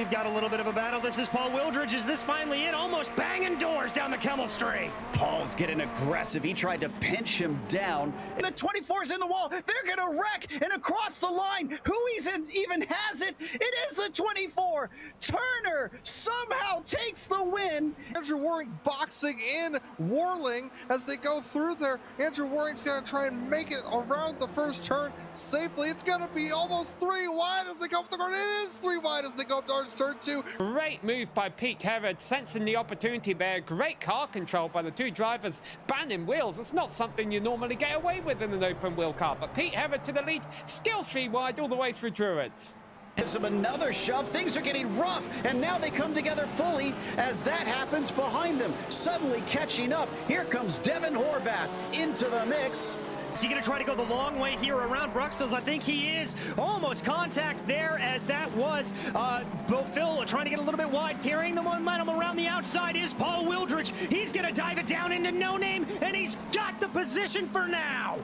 we've got a little bit of a battle. This is Paul Wildridge. Is this finally it? Almost banging doors down the Kamel straight. Paul's getting aggressive. He tried to pinch him down. The 24's in the wall. They're going to wreck and across the line. Who even has it? It is the 24. Turner somehow takes the win. Andrew Waring boxing in Warling as they go through there. Andrew Waring's going to try and make it around the first turn safely. It's going to be almost 3 wide as they go up the corner. It is 3 wide as they go up towards turn 2. Great move by Pete Herod, sensing the opportunity there. Great car control by the two drivers, banning wheels. It's not something you normally get away with in an open wheel car, but Pete Herod to the lead, still 3 wide all the way through Druids. Gives him another shove. Things are getting rough, and now they come together fully as that happens behind them. Suddenly catching up. Here comes Devin Horvath into the mix. Is he going to try to go the long way here around Bruxelles? I think he is. Almost contact there as that was Beaufil trying to get a little bit wide. Carrying the momentum around the outside is Paul Wildridge. He's going to dive it down into No Name, and he's got the position for now.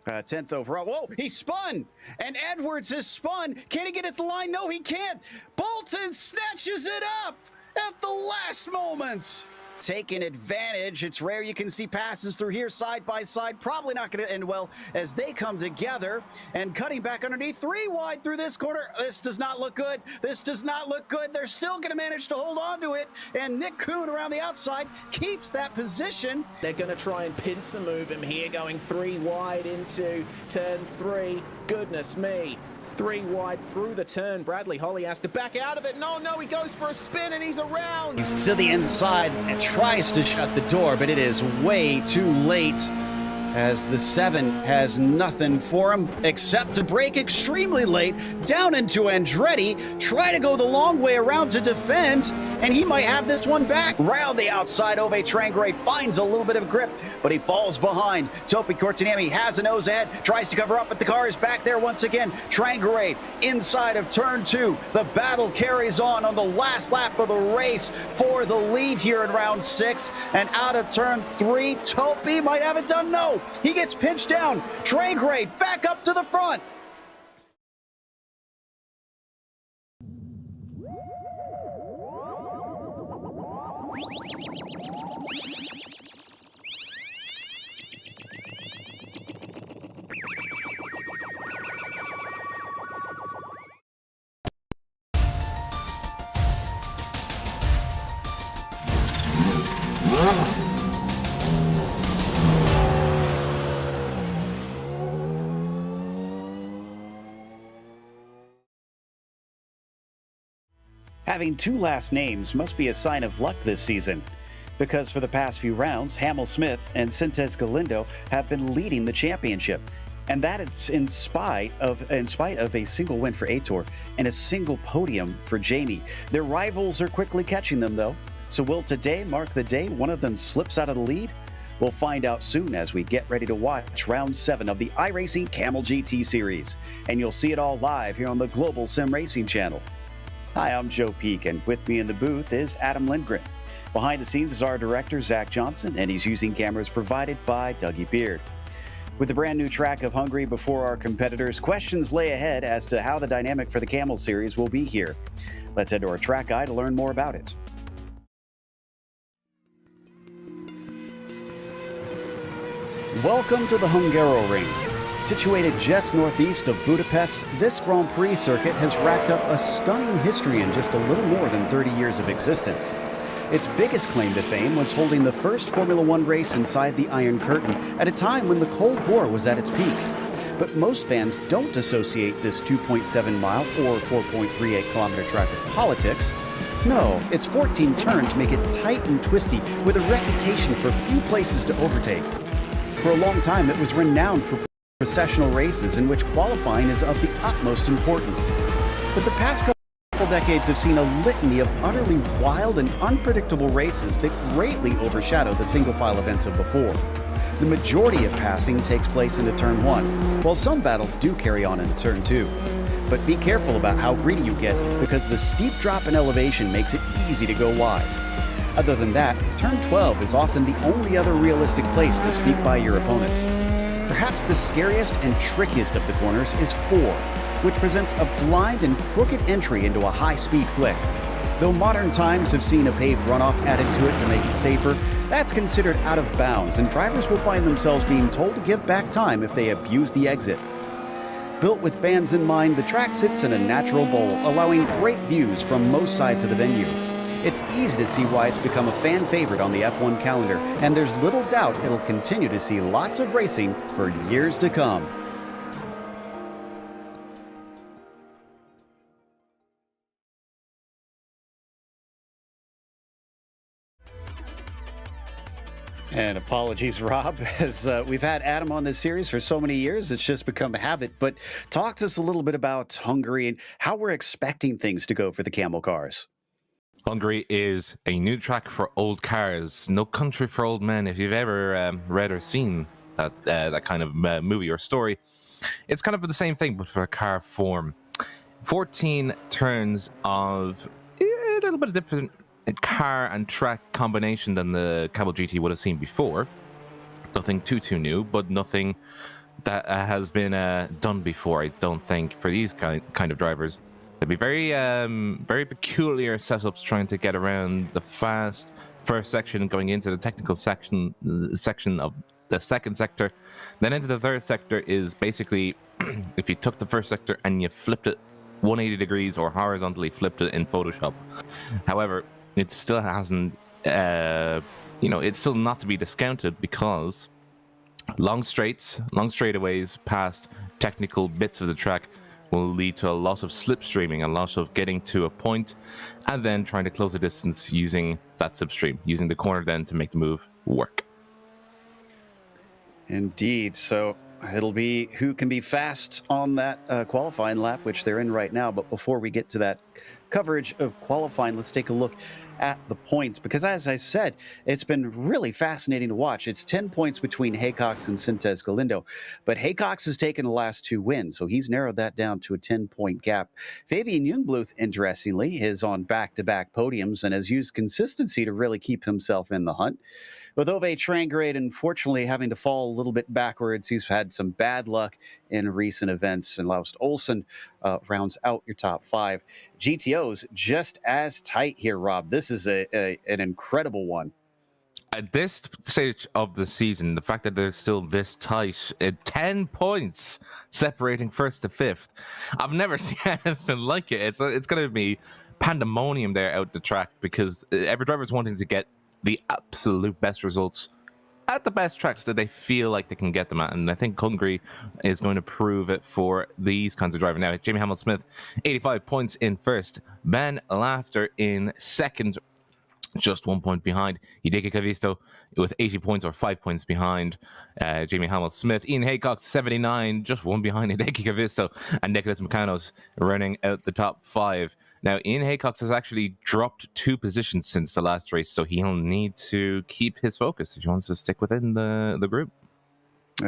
10th overall. Whoa, he spun! And Edwards is spun. Can he get at the line? No, he can't. Bolton snatches it up at the last moment. Taking advantage. It's rare you can see passes through here side by side. Probably not going to end well as they come together and cutting back underneath. 3 wide through this corner. This does not look good. This does not look good. They're still going to manage to hold on to it. And Nick Kuhn around the outside keeps that position. They're going to try and pincer move him here, going 3 wide into turn 3. Goodness me. 3 wide through the turn. Bradley Holly has to back out of it. No, he goes for a spin and he's around. He's to the inside and tries to shut the door, but it is way too late as the 7 has nothing for him except to brake extremely late down into Andretti, try to go the long way around to defend, and he might have this one back. Round the outside, Ove Trangrade finds a little bit of grip, but he falls behind. Topi Kortaniemi has a nose ahead, tries to cover up, but the car is back there once again. Trangrade inside of turn 2. The battle carries on the last lap of the race for the lead here in round 6, and out of turn 3, Topi might have it done. No, he gets pinched down. Trangrade back up to the front. Having 2 last names must be a sign of luck this season, because for the past few rounds, Hamel Smith and Sintes Galindo have been leading the championship, and that is in spite of a single win for Aitor and a single podium for Jamie. Their rivals are quickly catching them, though. So will today mark the day one of them slips out of the lead? We'll find out soon as we get ready to watch round 7 of the iRacing Kamel GT series, and you'll see it all live here on the Global SimRacing channel. Hi, I'm Joe Peak, and with me in the booth is Adam Lindgren. Behind the scenes is our director, Zach Johnson, and he's using cameras provided by Dougie Beard. With the brand new track of Hungary before our competitors, questions lay ahead as to how the dynamic for the Kamel series will be here. Let's head to our track guide to learn more about it. Welcome to the Hungaroring. Situated just northeast of Budapest, this Grand Prix circuit has racked up a stunning history in just a little more than 30 years of existence. Its biggest claim to fame was holding the first Formula One race inside the Iron Curtain at a time when the Cold War was at its peak. But most fans don't associate this 2.7-mile or 4.38-kilometer track with politics. No, its 14 turns make it tight and twisty with a reputation for few places to overtake. For a long time, it was renowned for processional races in which qualifying is of the utmost importance. But the past couple decades have seen a litany of utterly wild and unpredictable races that greatly overshadow the single-file events of before. The majority of passing takes place into Turn 1, while some battles do carry on into Turn 2. But be careful about how greedy you get, because the steep drop in elevation makes it easy to go wide. Other than that, Turn 12 is often the only other realistic place to sneak by your opponent. Perhaps the scariest and trickiest of the corners is 4, which presents a blind and crooked entry into a high-speed flick. Though modern times have seen a paved runoff added to it to make it safer, that's considered out of bounds, and drivers will find themselves being told to give back time if they abuse the exit. Built with fans in mind, the track sits in a natural bowl, allowing great views from most sides of the venue. It's easy to see why it's become a fan favorite on the F1 calendar, and there's little doubt it'll continue to see lots of racing for years to come. And apologies, Rob, as we've had Adam on this series for so many years, it's just become a habit. But talk to us a little bit about Hungary and how we're expecting things to go for the Kamel cars. Hungary is a new track for old cars, no country for old men. If you've ever read or seen that kind of movie or story, it's kind of the same thing, but for a car form. 14 turns of a little bit of different car and track combination than the Kamel GT would have seen before. Nothing too new, but nothing that has been done before, I don't think, for these kind of drivers. There'd be very peculiar setups trying to get around the fast first section, going into the technical section of the second sector, then into the third sector is basically if you took the first sector and you flipped it 180 degrees or horizontally flipped it in Photoshop. However, it still hasn't, it's still not to be discounted because long straightaways past technical bits of the track will lead to a lot of slipstreaming, a lot of getting to a point and then trying to close the distance using that slipstream, using the corner then to make the move work. Indeed. So it'll be who can be fast on that qualifying lap, which they're in right now. But before we get to that coverage of qualifying, let's take a look at the points, because as I said, it's been really fascinating to watch. It's 10 points between Haycox and Sintez Galindo, but Haycox has taken the last 2 wins, so he's narrowed that down to a 10-point gap. Fabian Jungbluth, interestingly, is on back-to-back podiums and has used consistency to really keep himself in the hunt. With Ove Trangrade, unfortunately, having to fall a little bit backwards, he's had some bad luck in recent events, and Laust Olsen rounds out your top 5. GTO's just as tight here, Rob. This is an incredible one. At this stage of the season, the fact that they're still this tight, 10 points separating first to fifth, I've never seen anything like it. It's going to be pandemonium there out the track because every driver's wanting to get the absolute best results at the best tracks that they feel like they can get them at, and I think Hungary is going to prove it for these kinds of driving. Now, Jamie Hamill-Smith, 85 points in first. Ben Laughter in second, just 1 point behind. Hideki Kavisto with 80 points or 5 points behind Jamie Hamill-Smith. Ian Haycock, 79, just 1 behind Hideki Kavisto. And Nicholas Makanos running out the top 5. Now, Ian Haycox has actually dropped 2 positions since the last race, so he'll need to keep his focus if he wants to stick within the group.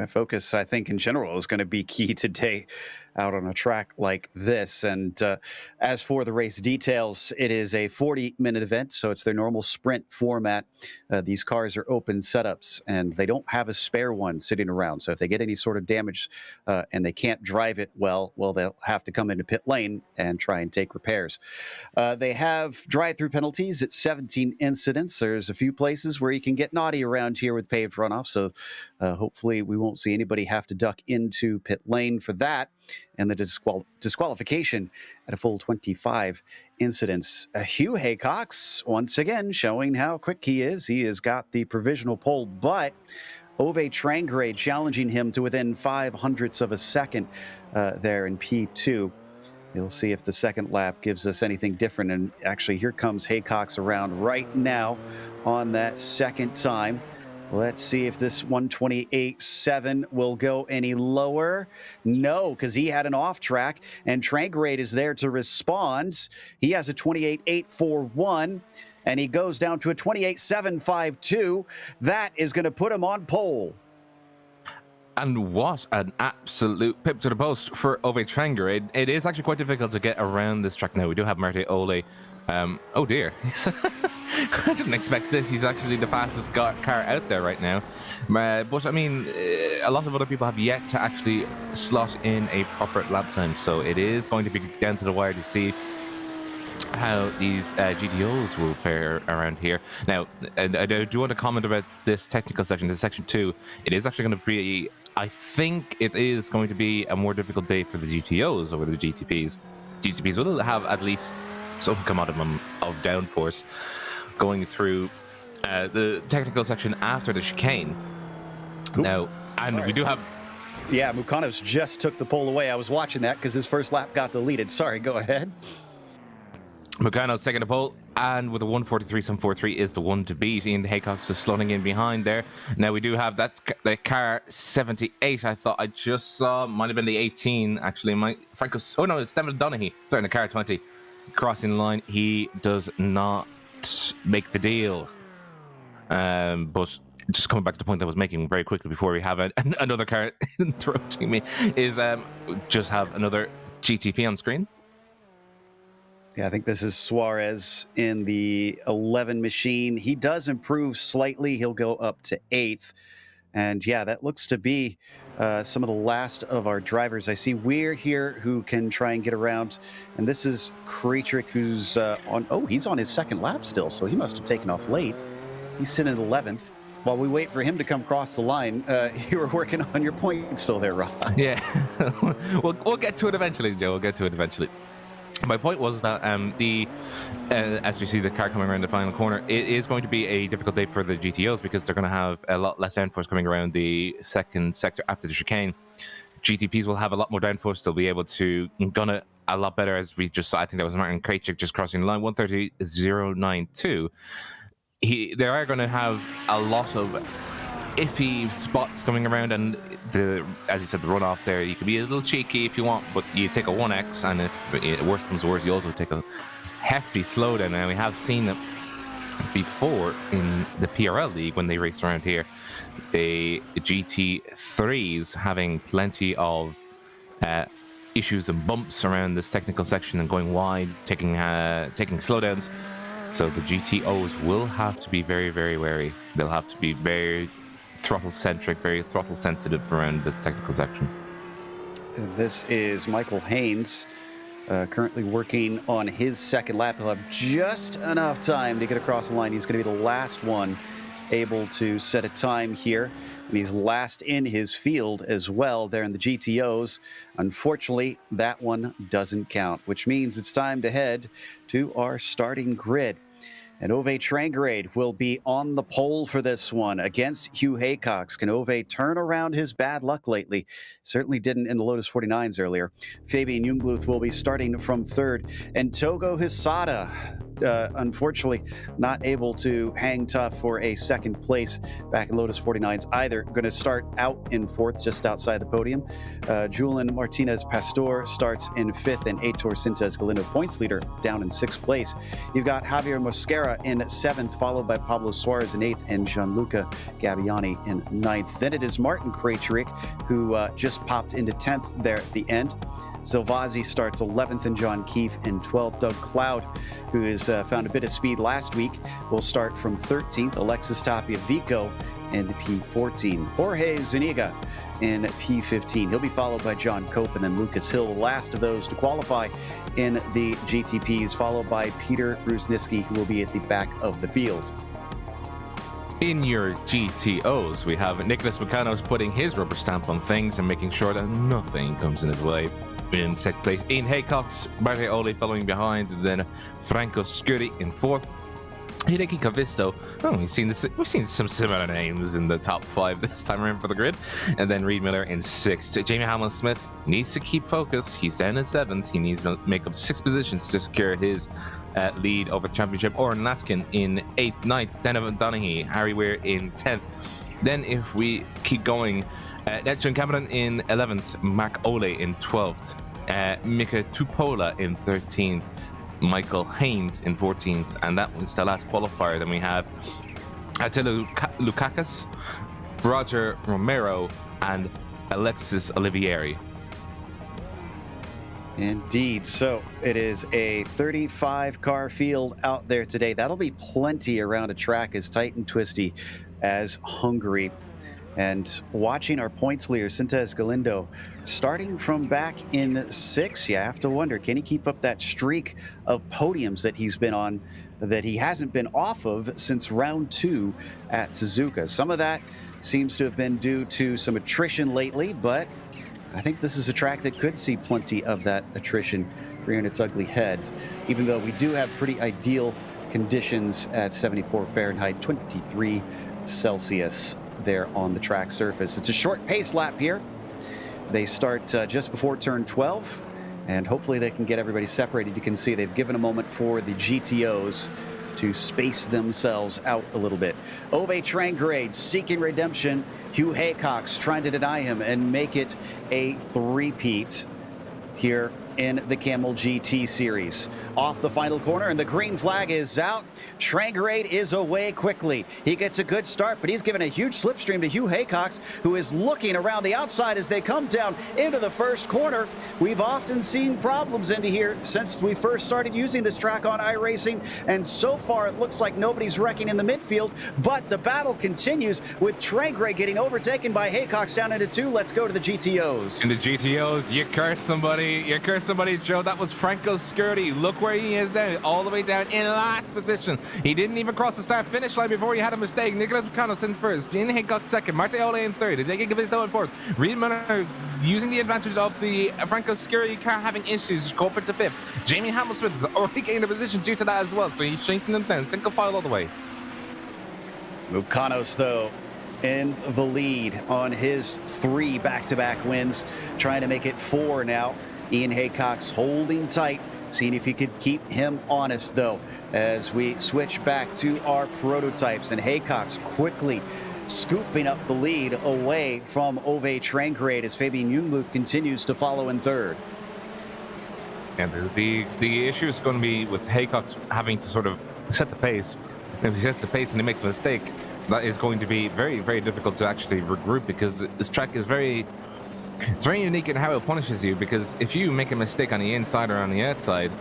Focus, I think, in general is going to be key today out on a track like this. And as for the race details, it is a 40-minute event, so it's their normal sprint format. These cars are open setups, and they don't have a spare one sitting around. So if they get any sort of damage and they can't drive it well, they'll have to come into pit lane and try and take repairs. They have drive-through penalties at 17 incidents. There's a few places where you can get naughty around here with paved runoff, so hopefully we won't see anybody have to duck into pit lane for that. And the disqualification at a full 25 incidents. Hugh Haycox, once again, showing how quick he is. He has got the provisional pole, but Ove Trangrade challenging him to within 0.05 of a second there in P2. You'll see if the second lap gives us anything different. And actually, here comes Haycox around right now on that second time. Let's see if this 128.7 will go any lower. No, because he had an off track, and Trangrade is there to respond. He has a 28.841, and he goes down to a 28.752. That is going to put him on pole. And what an absolute pip to the post for Ove Trangrade. It is actually quite difficult to get around this track now. We do have Marte Ole. Oh dear. I didn't expect this. He's actually the fastest car out there right now. But I mean, a lot of other people have yet to actually slot in a proper lap time. So it is going to be down to the wire to see how these GTOs will fare around here. Now, and I do want to comment about this technical section, this section 2. It is actually going to be, I think it is going to be a more difficult day for the GTOs over the GTPs. GTPs will have at least some commodity of downforce going through the technical section after the chicane. Ooh, now, and sorry. we do have... Yeah, Mukanovs just took the pole away. I was watching that because his first lap got deleted. Sorry, go ahead. Mukanov's taking the pole, and with a 1:43.73 is the one to beat. Ian Haycock's just slotting in behind there. Now we do have the car 78. I thought I just saw, might have been the 18 actually. Oh no, it's Stephen Donaghy. Sorry, the car 20 crossing the line. He does not make the deal. But just coming back to the point I was making very quickly before we have another car interrupting me is just have another GTP on screen. Yeah, I think this is Suarez in the 11 machine. He does improve slightly. He'll go up to 8th. And yeah, that looks to be some of the last of our drivers. I see Weir here who can try and get around. And this is Kretrick who's he's on his second lap still, so he must have taken off late. He's sitting in 11th. While we wait for him to come across the line, you were working on your point still there, Rob. Yeah, we'll get to it eventually, Joe. We'll get to it eventually. My point was that as we see the car coming around the final corner, it is going to be a difficult day for the GTOs because they're going to have a lot less downforce coming around the second sector after the chicane. GTPs will have a lot more downforce. They'll be able to gun it a lot better, as we just saw. I think that was Martin Krajcik just crossing the line, 1:30.092. They are going to have a lot of iffy spots coming around, and as you said, the runoff there, you can be a little cheeky if you want, but you take a 1x, and if worst comes to worst, you also take a hefty slowdown. And we have seen it before in the PRL league when they race around here, the GT3s having plenty of issues and bumps around this technical section and going wide, taking slowdowns. So the GTOs will have to be very, very wary. They'll have to be very throttle-centric, very throttle-sensitive around this technical section. This is Michael Haynes, currently working on his second lap. He'll have just enough time to get across the line. He's going to be the last one able to set a time here, and he's last in his field as well there in the GTOs. Unfortunately, that one doesn't count, which means it's time to head to our starting grid. And Ove Trangrade will be on the pole for this one against Hugh Haycox. Can Ove turn around his bad luck lately? Certainly didn't in the Lotus 49s earlier. Fabian Jungluth will be starting from 3rd. And Togo Hisada, unfortunately, not able to hang tough for a 2nd place back in Lotus 49s either. Going to start out in 4th, just outside the podium. Julian Martinez Pastor starts in 5th, and Heitor Sintes Galindo, points leader, down in 6th place. You've got Javier Mosquera in 7th, followed by Pablo Suarez in 8th, and Gianluca Gabbiani in 9th. Then it is Martin Krajcik, who just popped into 10th there at the end. Zilvazi starts 11th, and John Keefe in 12th. Doug Cloud, who has found a bit of speed last week, will start from 13th. Alexis Tapia Vico in P14. Jorge Zuniga in P15. He'll be followed by John Cope and then Lucas Hill, the last of those to qualify in the GTPs, followed by Peter Brusniski, who will be at the back of the field. In your GTOs, we have Nicholas Mukanos putting his rubber stamp on things and making sure that nothing comes in his way. In 2nd place, Ian Haycox, Marte Ole following behind, and then Franco Scuri in 4th. Hideki Kavisto, we've seen some similar names in the top 5 this time around for the grid. And then Reed Miller in 6th. Jamie Hamlin-Smith needs to keep focus. He's down in 7th. He needs to make up 6 positions to secure his lead over the championship. Oren Laskin in 8th, 9th. Donovan Donaghy, Harry Weir in 10th. Then if we keep going, Nelson Cameron in 11th, Mark Ole in 12th, Mika Tupola in 13th, Michael Haynes in 14th, and that was the last qualifier. Then we have Attila Lukakas, Roger Romero, and Alexis Olivieri. Indeed. So it is a 35-car field out there today. That'll be plenty around a track as tight and twisty as Hungary. And watching our points leader, Sintez Galindo, starting from back in 6th, you have to wonder, can he keep up that streak of podiums that he's been on, that he hasn't been off of since round 2 at Suzuka? Some of that seems to have been due to some attrition lately, but I think this is a track that could see plenty of that attrition rearing its ugly head, even though we do have pretty ideal conditions at 74 Fahrenheit, 23 Celsius there on the track surface. It's a short pace lap here. They start just before turn 12, and hopefully they can get everybody separated. You can see they've given a moment for the GTOs to space themselves out a little bit. Ove Trangrade seeking redemption. Hugh Haycock's trying to deny him and make it a three-peat here in the Kamel GT series. Off the final corner, and the green flag is out. Trangrade is away quickly. He gets a good start, but he's given a huge slipstream to Hugh Haycox, who is looking around the outside as they come down into the first corner. We've often seen problems into here since we first started using this track on iRacing, and so far it looks like nobody's wrecking in the midfield, but the battle continues with Trangrade getting overtaken by Haycox down into 2. Let's go to the GTOs. In the GTOs, you curse somebody, Joe. That was Franco Scurti. Look where he is now, all the way down in last position. He didn't even cross the start-finish line before he had a mistake. Nicholas McConnell's in first. Dean Haycock second. Martin Ole in third. They give his in fourth. Reed Miller using the advantage of the Franco Scurti car having issues, go up into 5th. Jamie Hamilton has already gained a position due to that as well, so he's chasing them down. Single file all the way. Mukanos, though, in the lead on his 3 back-to-back wins, trying to make it 4 now. Ian Haycock's holding tight, seeing if he could keep him honest, though, as we switch back to our prototypes. And Haycock's quickly scooping up the lead away from Ove Trangrade as Fabian Jungluth continues to follow in 3rd. And the issue is going to be with Haycock's having to sort of set the pace. If he sets the pace and he makes a mistake, that is going to be very, very difficult to actually regroup, because this track is very unique in how it punishes you, because if you make a mistake on the inside or on the outside,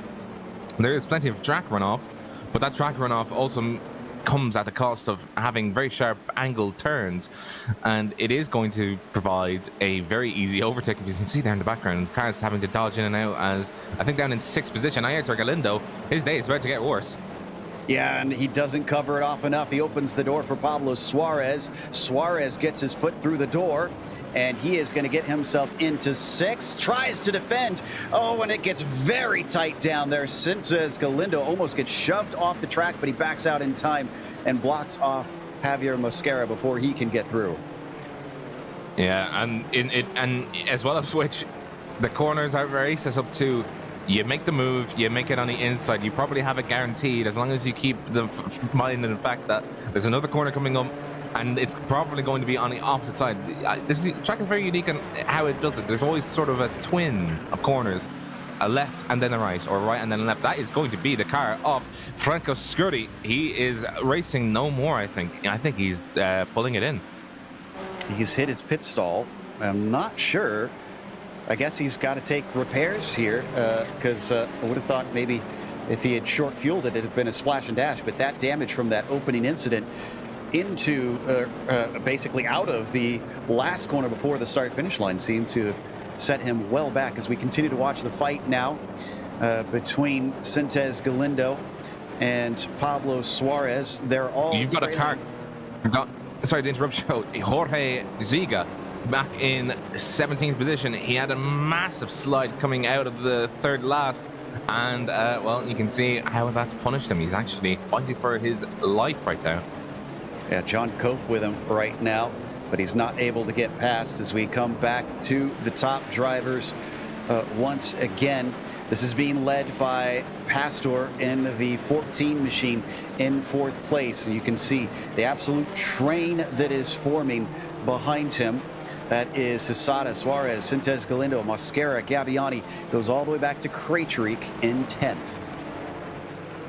there is plenty of track runoff, but that track runoff also comes at the cost of having very sharp angled turns, and it is going to provide a very easy overtake. If you can see there in the background, cars having to dodge in and out, as I think down in 6th position, Ayrton Galindo, his day is about to get worse. Yeah, and he doesn't cover it off enough. He opens the door for Pablo Suarez. Suarez gets his foot through the door, and he is going to get himself into 6th. Tries to defend. Oh, and it gets very tight down there. Sintez Galindo almost gets shoved off the track, but he backs out in time and blocks off Javier Mosquera before he can get through. Yeah, and as well as which, the corners are very set up too. You make the move, you make it on the inside, you probably have it guaranteed as long as you keep the mind in the fact that there's another corner coming up, and it's probably going to be on the opposite side. The track is very unique in how it does it. There's always sort of a twin of corners, a left and then a right, or a right and then a left. That is going to be the car of Franco Scurti. He is racing no more, I think. I think he's pulling it in. He's hit his pit stall. I'm not sure. I guess he's got to take repairs here, because I would have thought maybe if he had short fueled it, it'd have been a splash and dash. But that damage from that opening incident into basically out of the last corner before the start finish line seemed to have set him well back. As we continue to watch the fight now between Sintez Galindo and Pablo Suarez. They're all You've got a car. Sorry to interrupt you. Jorge Ziga back in 17th position. He had a massive slide coming out of the 3rd last, and well, you can see how that's punished him. He's actually fighting for his life right now. Yeah, John Cope with him right now, but he's not able to get past as we come back to the top drivers once again. This is being led by Pastor in the 14 machine in 4th place. And you can see the absolute train that is forming behind him. That is Hisada, Suarez, Sintez Galindo, Mosquera, Gabbiani, goes all the way back to Krejcik in 10th.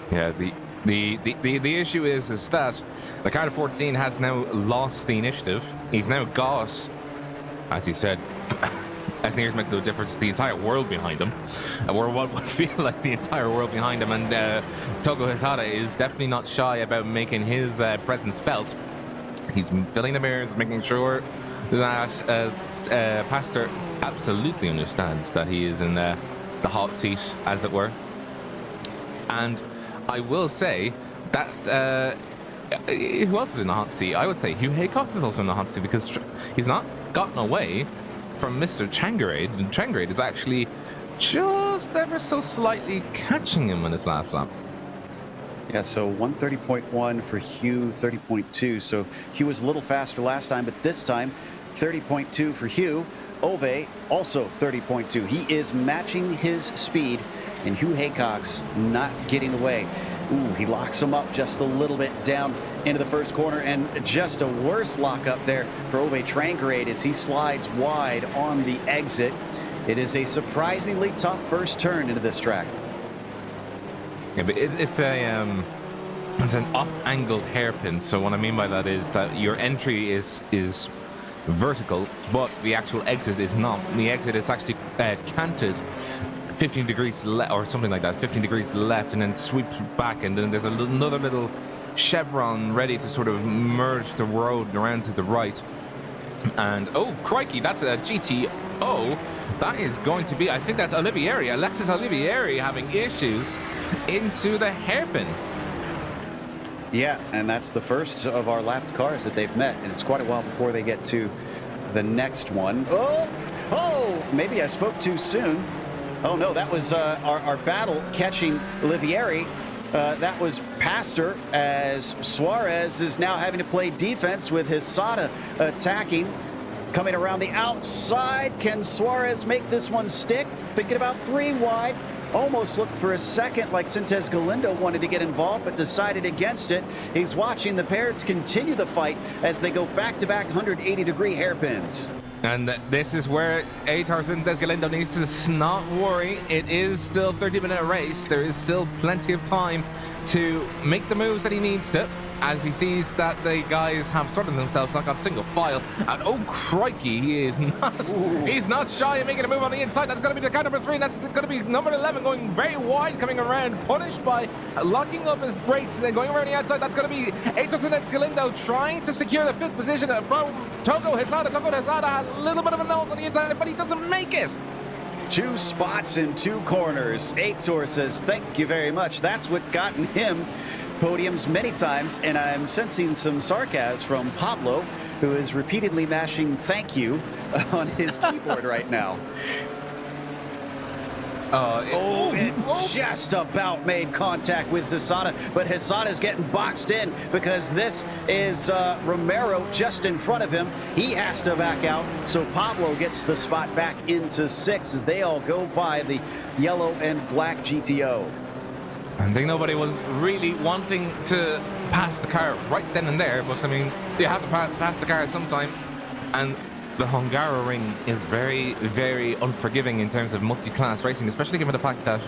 Yeah, the issue is that the car 14 has now lost the initiative. He's now got, as he said, engineers make no difference, the entire world behind him, or what would feel like the entire world behind him. And Togo Hisada is definitely not shy about making his presence felt. He's filling the mirrors, making sure that Pastor absolutely understands that he is in the hot seat, as it were. And I will say that who else is in the hot seat? I would say Hugh Haycox is also in the hot seat because he's not gotten away from Mr. Changarade, and Changarade is actually just ever so slightly catching him on his last lap. Yeah, so 130.1 for Hugh, 30.2. So Hugh was a little faster last time, but this time 30.2 for Hugh. Ove also 30.2. He is matching his speed, and Hugh Haycox not getting away. Ooh, he locks him up just a little bit down into the first corner, and just a worse lockup there for Ove Trangarade as he slides wide on the exit. It is a surprisingly tough first turn into this track. Yeah, but it's an off-angled hairpin. So what I mean by that is that your entry is vertical, but the actual exit is not. The exit is actually canted 15 degrees to the left, or something like that, 15 degrees to the left, and then sweeps back, and then there's another little chevron ready to sort of merge the road around to the right. And oh crikey, that's a GTO. That is going to be, I think that's Olivieri, Alexis Olivieri, having issues into the hairpin. Yeah, and that's the first of our lapped cars that they've met, and it's quite a while before they get to the next one. Oh, maybe I spoke too soon. Oh no, that was our battle catching Olivieri. That was Pastor, as Suarez is now having to play defense with Hisada attacking. Coming around the outside, can Suarez make this one stick? Thinking about 3 wide. Almost looked for a second like Sintez Galindo wanted to get involved, but decided against it. He's watching the pair continue the fight as they go back-to-back 180-degree hairpins. And this is where Aitor Sintez Galindo needs to not worry. It is still a 30-minute race. There is still plenty of time to make the moves that he needs to, as he sees that the guys have sorted themselves like on single file. And oh crikey, he's not shy of making a move on the inside. That's going to be the car number 3. That's going to be number 11 going very wide, coming around, punished by locking up his brakes and then going around the outside. That's going to be Aitor Sintez Galindo trying to secure the 5th position from Togo Hisada. Togo Hisada has a little bit of a nose on the inside, but he doesn't make it. 2 spots in 2 corners. Aitor says, thank you very much. That's what's gotten him podiums many times, and I'm sensing some sarcasm from Pablo, who is repeatedly mashing thank you on his keyboard right now. It just about made contact with Hisada, but Hisada's getting boxed in because this is Romero just in front of him. He has to back out, so Pablo gets the spot back into 6 as they all go by the yellow and black GTO. I think nobody was really wanting to pass the car right then and there, but I mean, you have to pass the car sometime. And the Hungaroring is very, very unforgiving in terms of multi-class racing, especially given the fact that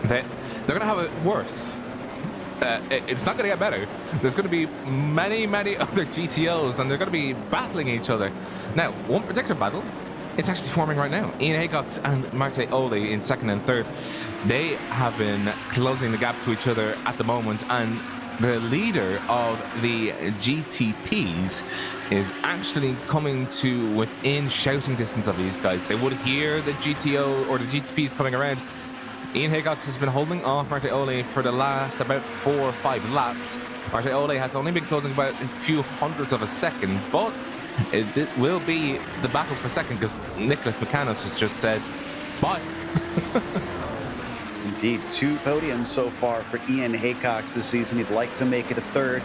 they're going to have it worse. It's not going to get better. There's going to be many, many other GTOs, and they're going to be battling each other. Now, one particular battle, it's actually forming right now. Ian Haycox and Marte Ole in 2nd and 3rd. They have been closing the gap to each other at the moment, and the leader of the GTPs is actually coming to within shouting distance of these guys. They would hear the GTO or the GTPs coming around. Ian Haycox has been holding off Marte Ole for the last about 4 or 5 laps. Marte Ole has only been closing about a few hundredths of a second, but it will be the battle for second because Nicholas Mcanos has just said bye. Indeed, 2 podiums so far for Ian Haycox this season. He'd like to make it a 3rd,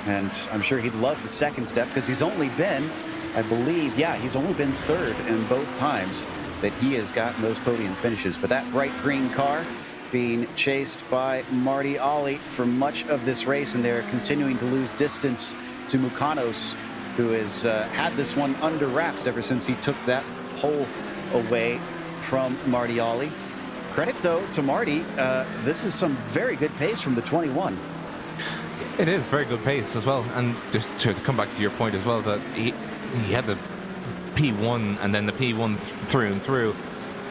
and I'm sure he'd love the 2nd step because he's only been, I believe, he's only been 3rd in both times that he has gotten those podium finishes. But that bright green car being chased by Marty Ollie for much of this race, and they're continuing to lose distance to Mcanos, who has had this one under wraps ever since he took that pole away from Marty Ollie. Credit, though, to Marty. This is some very good pace from the 21. It is very good pace as well. And just to come back to your point as well, that he had the P1 and then the P1 through and through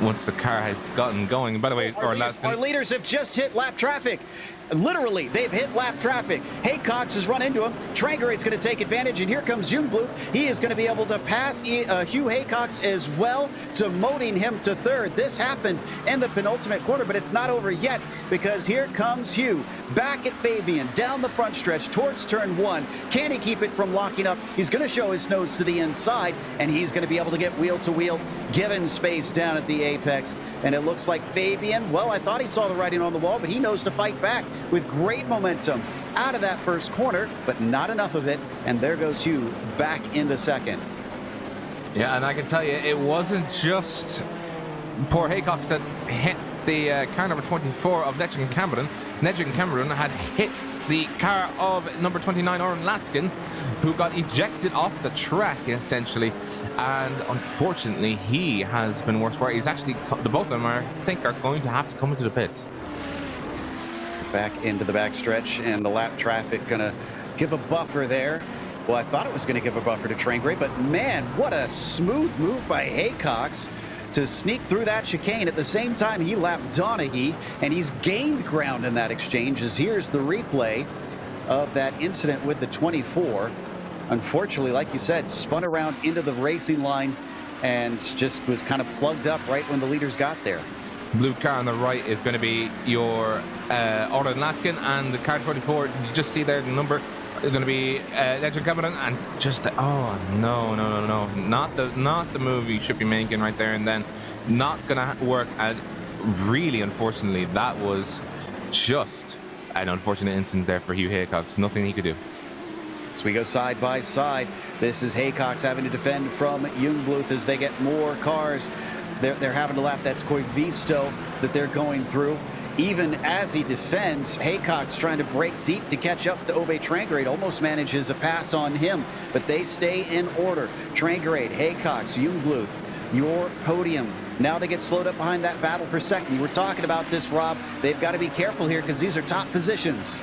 once the car has gotten going. By the way, our leaders have just hit lap traffic. literally, they've hit lap traffic. Haycox has run into him. Trangrade's going to take advantage, and here comes Jungbluth. He is going to be able to pass Hugh Haycox as well, demoting him to third. This happened in the penultimate corner, but it's not over yet, because here comes Hugh back at Fabian, down the front stretch towards turn 1. Can he keep it from locking up? He's going to show his nose to the inside, and he's going to be able to get wheel to wheel, given space down at the apex. And it looks like Fabian, well, I thought he saw the writing on the wall, but he knows to fight back with great momentum out of that first corner, but not enough of it. And there goes Hugh back into second. Yeah, and I can tell you, it wasn't just poor Haycox that hit the car number 24 of Nedrick and Cameron. Nedrick and Cameron had hit the car of number 29, Oren Laskin, who got ejected off the track, essentially. And unfortunately, he has been worse for it. He's actually, the both of them, I think, are going to have to come into the pits. Back into the backstretch, and the lap traffic gonna give a buffer there. Well, I thought it was gonna give a buffer to Trangrade, but man, what a smooth move by Haycox to sneak through that chicane. At the same time, he lapped Donaghy, and he's gained ground in that exchange, as here's the replay of that incident with the 24. Unfortunately, like you said, spun around into the racing line and just was kind of plugged up right when the leaders got there. Blue car on the right is going to be your Oren Laskin, and the car 24, you just see there the number is going to be Nedrick Cameron, and just oh no, not the move you should be making right there, and then not going to work. And really, unfortunately, that was just an unfortunate incident there for Hugh Haycox. Nothing he could do. So we go side by side. This is Haycox having to defend from Jungbluth as they get more cars. They're having to lap that Visto that they're going through. Even as he defends, Haycox trying to break deep to catch up to Ove Trangrade. Almost manages a pass on him, but they stay in order. Trangrade, Haycox, Jungbluth, your podium. Now they get slowed up behind that battle for second. You were talking about this, Rob. They've got to be careful here because these are top positions.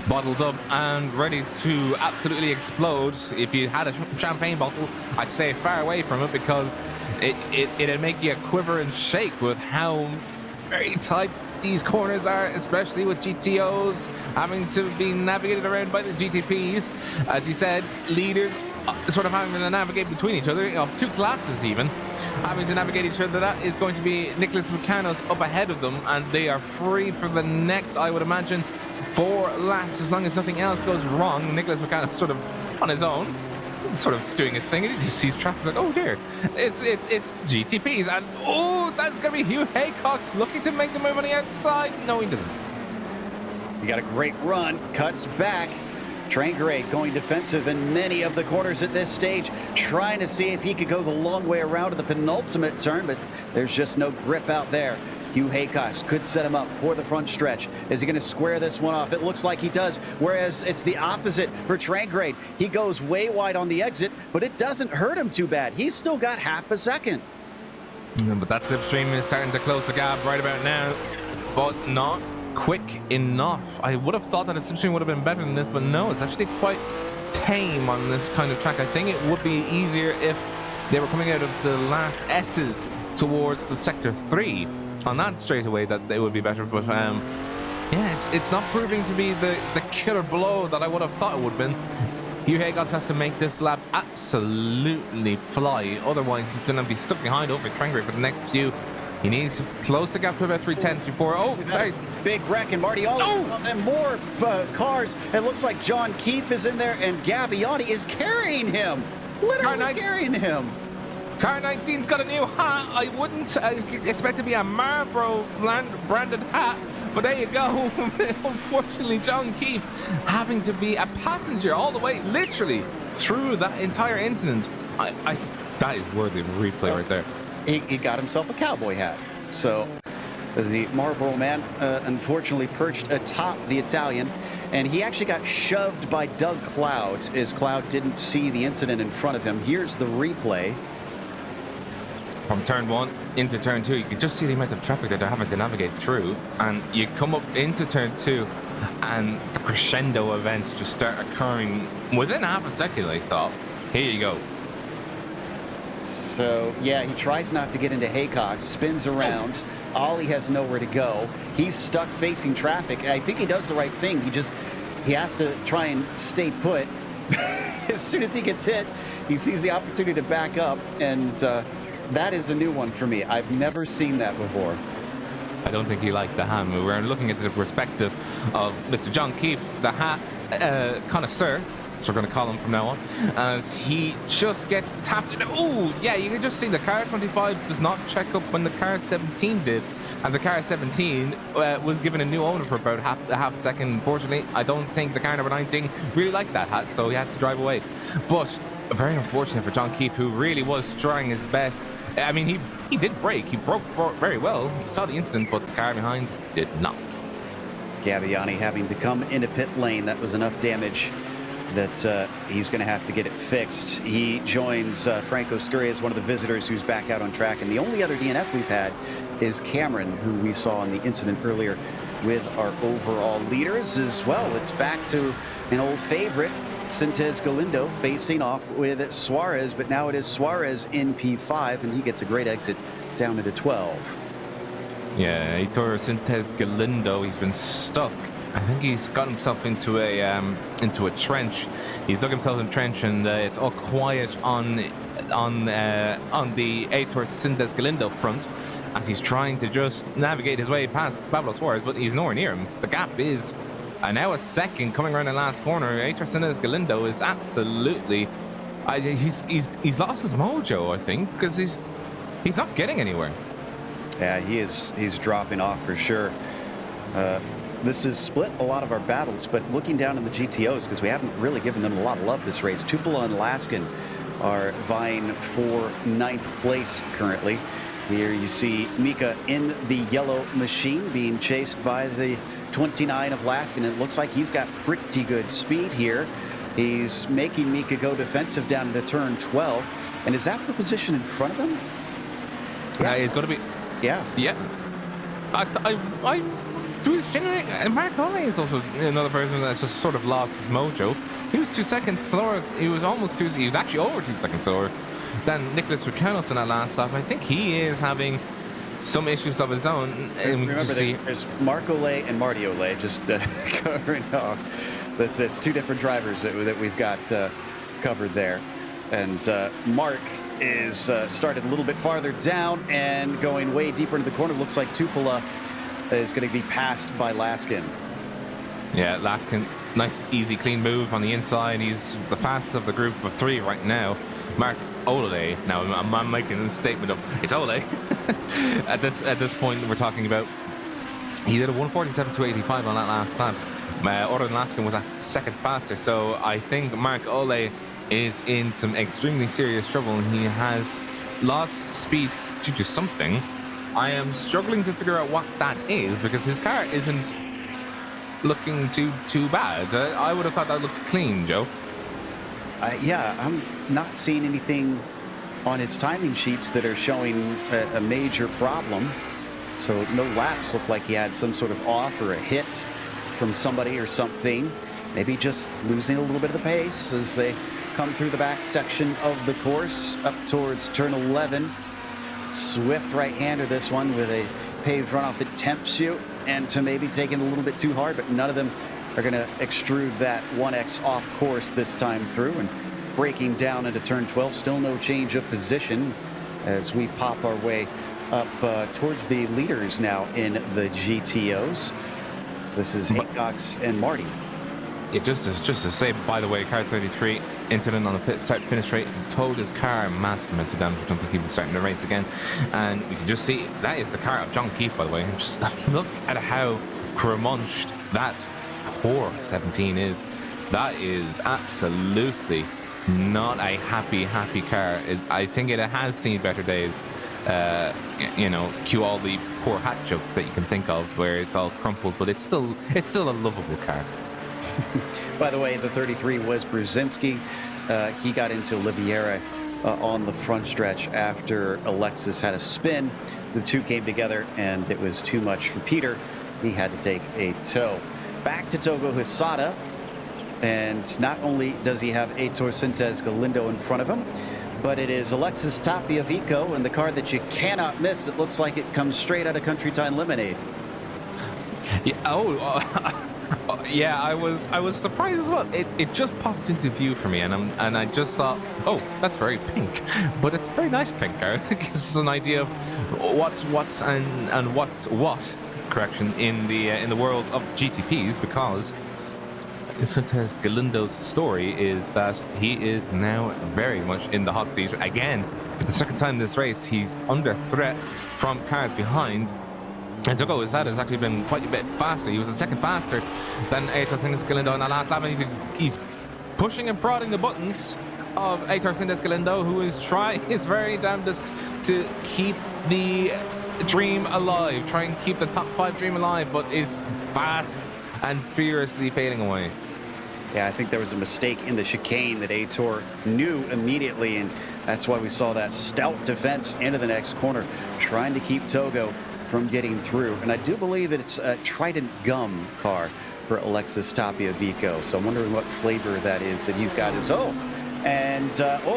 Bottled up and ready to absolutely explode. If you had a champagne bottle, I'd stay far away from it, because it'd make you quiver and shake with how very tight these corners are, especially with GTOs having to be navigated around by the GTPs. As you said, leaders sort of having to navigate between each other, of two classes even, having to navigate each other. That is going to be Nicholas Mecanos up ahead of them, and they are free for the next, I would imagine, 4 laps, as long as nothing else goes wrong. Nicholas Mecanos sort of on his own, sort of doing his thing, and he just sees traffic like, oh dear, it's GTPs, and oh, that's gonna be Hugh Haycox looking to make the move on the outside. No, he doesn't. He got a great run, cuts back. Trangrade going defensive in many of the corners at this stage, trying to see if he could go the long way around to the penultimate turn, but there's just no grip out there. Hugh Haycox could set him up for the front stretch. Is he going to square this one off? It looks like he does, whereas it's the opposite for Trangrade. He goes way wide on the exit, but it doesn't hurt him too bad. He's still got half a second. But that slipstream is starting to close the gap right about now, but not quick enough. I would have thought that a slipstream would have been better than this, but no, it's actually quite tame on this kind of track. I think it would be easier if they were coming out of the last S's towards the sector 3. On that straight away, that they would be better, but yeah, it's not proving to be the killer blow that I would have thought it would have been. Hugh Haycox has to make this lap absolutely fly, otherwise he's going to be stuck behind over Trangrade for the next few. He needs to close the gap to about 3/10 before. Oh, sorry. Big wreck, and Marty and more cars. It looks like John Keefe is in there, and Gabbiani is carrying him. Literally carrying him. Car 19's got a new hat. I wouldn't expect to be a Marlboro branded hat, but there you go. Unfortunately, John Keefe having to be a passenger all the way, literally, through that entire incident. That is worthy of a replay right there. He got himself a cowboy hat. So the Marlboro man unfortunately perched atop the Italian, and he actually got shoved by Doug Cloud, as Cloud didn't see the incident in front of him. Here's the replay. From turn 1 into turn 2, you can just see the amount of traffic that they're having to navigate through, and you come up into turn 2 and the crescendo events just start occurring within half a second. I thought, here you go. So yeah, he tries not to get into Haycox, spins around, Ollie has nowhere to go. He's stuck facing traffic. I think he does the right thing. He has to try and stay put. As soon as he gets hit, he sees the opportunity to back up, and that is a new one for me. I've never seen that before. I don't think he liked the hat. We're looking at the perspective of Mr. John Keefe, the hat connoisseur, so we're going to call him from now on, as he just gets tapped. Oh, yeah, you can just see the car 25 does not check up when the car 17 did, and the car 17 was given a new owner for about half a second. Unfortunately, I don't think the car number 19 really liked that hat, so he had to drive away. But very unfortunate for John Keefe, who really was trying his best. I mean, he did brake. He broke very well. He saw the incident, but the car behind did not. Gabbiani having to come into pit lane. That was enough damage that he's going to have to get it fixed. He joins Franco Scurry as one of the visitors who's back out on track. And the only other DNF we've had is Cameron, who we saw in the incident earlier with our overall leaders as well. It's back to an old favorite, Sintez Galindo facing off with Suarez, but now it is Suarez in P5, and he gets a great exit down into 12. Yeah, Heitor Sintez Galindo, he's been stuck. I think he's got himself into a trench. He's dug himself in a trench, and it's all quiet on the Heitor Sintez Galindo front as he's trying to just navigate his way past Pablo Suarez, but he's nowhere near him. The gap is now a second coming around the last corner. Heitor Sintez Galindo is absolutely he's lost his mojo, I think, because he's not getting anywhere. Yeah, he's dropping off for sure. This has split a lot of our battles, but looking down in the GTOs, because we haven't really given them a lot of love this race, Tupola and Laskin are vying for 9th place currently. Here you see Mika in the yellow machine being chased by the 29 of Laskin. It looks like he's got pretty good speed here. He's making Mika go defensive down into turn 12. And is that for position in front of them? Yeah, he's going to be. Yeah. Yeah. I and Mark Ole is also another person that's just sort of lost his mojo. He was 2 seconds slower. He was actually over 2 seconds slower than Nicholas Rickenelson in that last lap. I think he is having some issues of his own. Remember, there's Mark Ole and Marty Ole just covering off. It's two different drivers that we've got covered there. And Mark is started a little bit farther down and going way deeper into the corner. Looks like Tupola is going to be passed by Laskin. Yeah, Laskin, nice, easy, clean move on the inside. He's the fastest of the group of three right now. Mark Ole, now I'm making a statement of it's Ole. at this point we're talking about, he did a 147.285 on that last lap. Other than Laskin was a second faster, so I think Mark Ole is in some extremely serious trouble, and he has lost speed due to something. I am struggling to figure out what that is, because his car isn't looking too bad. I would have thought that looked clean, Joe. Yeah, I'm not seeing anything on his timing sheets that are showing a major problem. So no laps look like he had some sort of off or a hit from somebody or something. Maybe just losing a little bit of the pace as they come through the back section of the course up towards turn 11. Swift right-hander, this one, with a paved runoff that tempts you and to maybe taking a little bit too hard, but none of them are going to extrude that 1X off course this time through. And breaking down into turn 12, still no change of position as we pop our way up towards the leaders now in the GTOs. This is Haycox and Marty. Yeah, just to say, by the way, car 33 incident on the pit start finish straight, towed his car, massive amount of damage. I don't think he was starting the race again. And we can just see that is the car of John Keefe, by the way. Just look at how curmunched that poor 17 is. That is absolutely not a happy car. I think it has seen better days. You know, cue all the poor hat jokes that you can think of where it's all crumpled, but it's still a lovable car. By the way, the 33 was Brzezinski. He got into Oliveira on the front stretch after Alexis had a spin. The two came together, and it was too much for Peter. He had to take a tow. Back to Togo Hisada. And not only does he have Heitor Sintez Galindo in front of him, but it is Alexis Tapiavico and the car that you cannot miss. It looks like it comes straight out of Country Time Lemonade. Yeah, yeah, I was surprised as well. It just popped into view for me, and I just thought, oh, that's very pink, but it's a very nice pink car. It gives us an idea of what's what. Correction in the world of GTPs, because Sanchez Galindo's story is that he is now very much in the hot seat again for the second time in this race. He's under threat from cars behind. And Dogo Izada has actually been quite a bit faster. He was a second faster than Aitor Sanchez Galindo in the last lap, and he's pushing and prodding the buttons of Aitor Sanchez Galindo, who is trying his very damnedest to keep the dream alive, try and keep the top 5 dream alive, but is fast and furiously fading away. Yeah, I think there was a mistake in the chicane that Aitor knew immediately, and that's why we saw that stout defense into the next corner, trying to keep Togo from getting through. And I do believe it's a Trident Gum car for Alexis Tapiavico, so I'm wondering what flavor that is that he's got his own. And,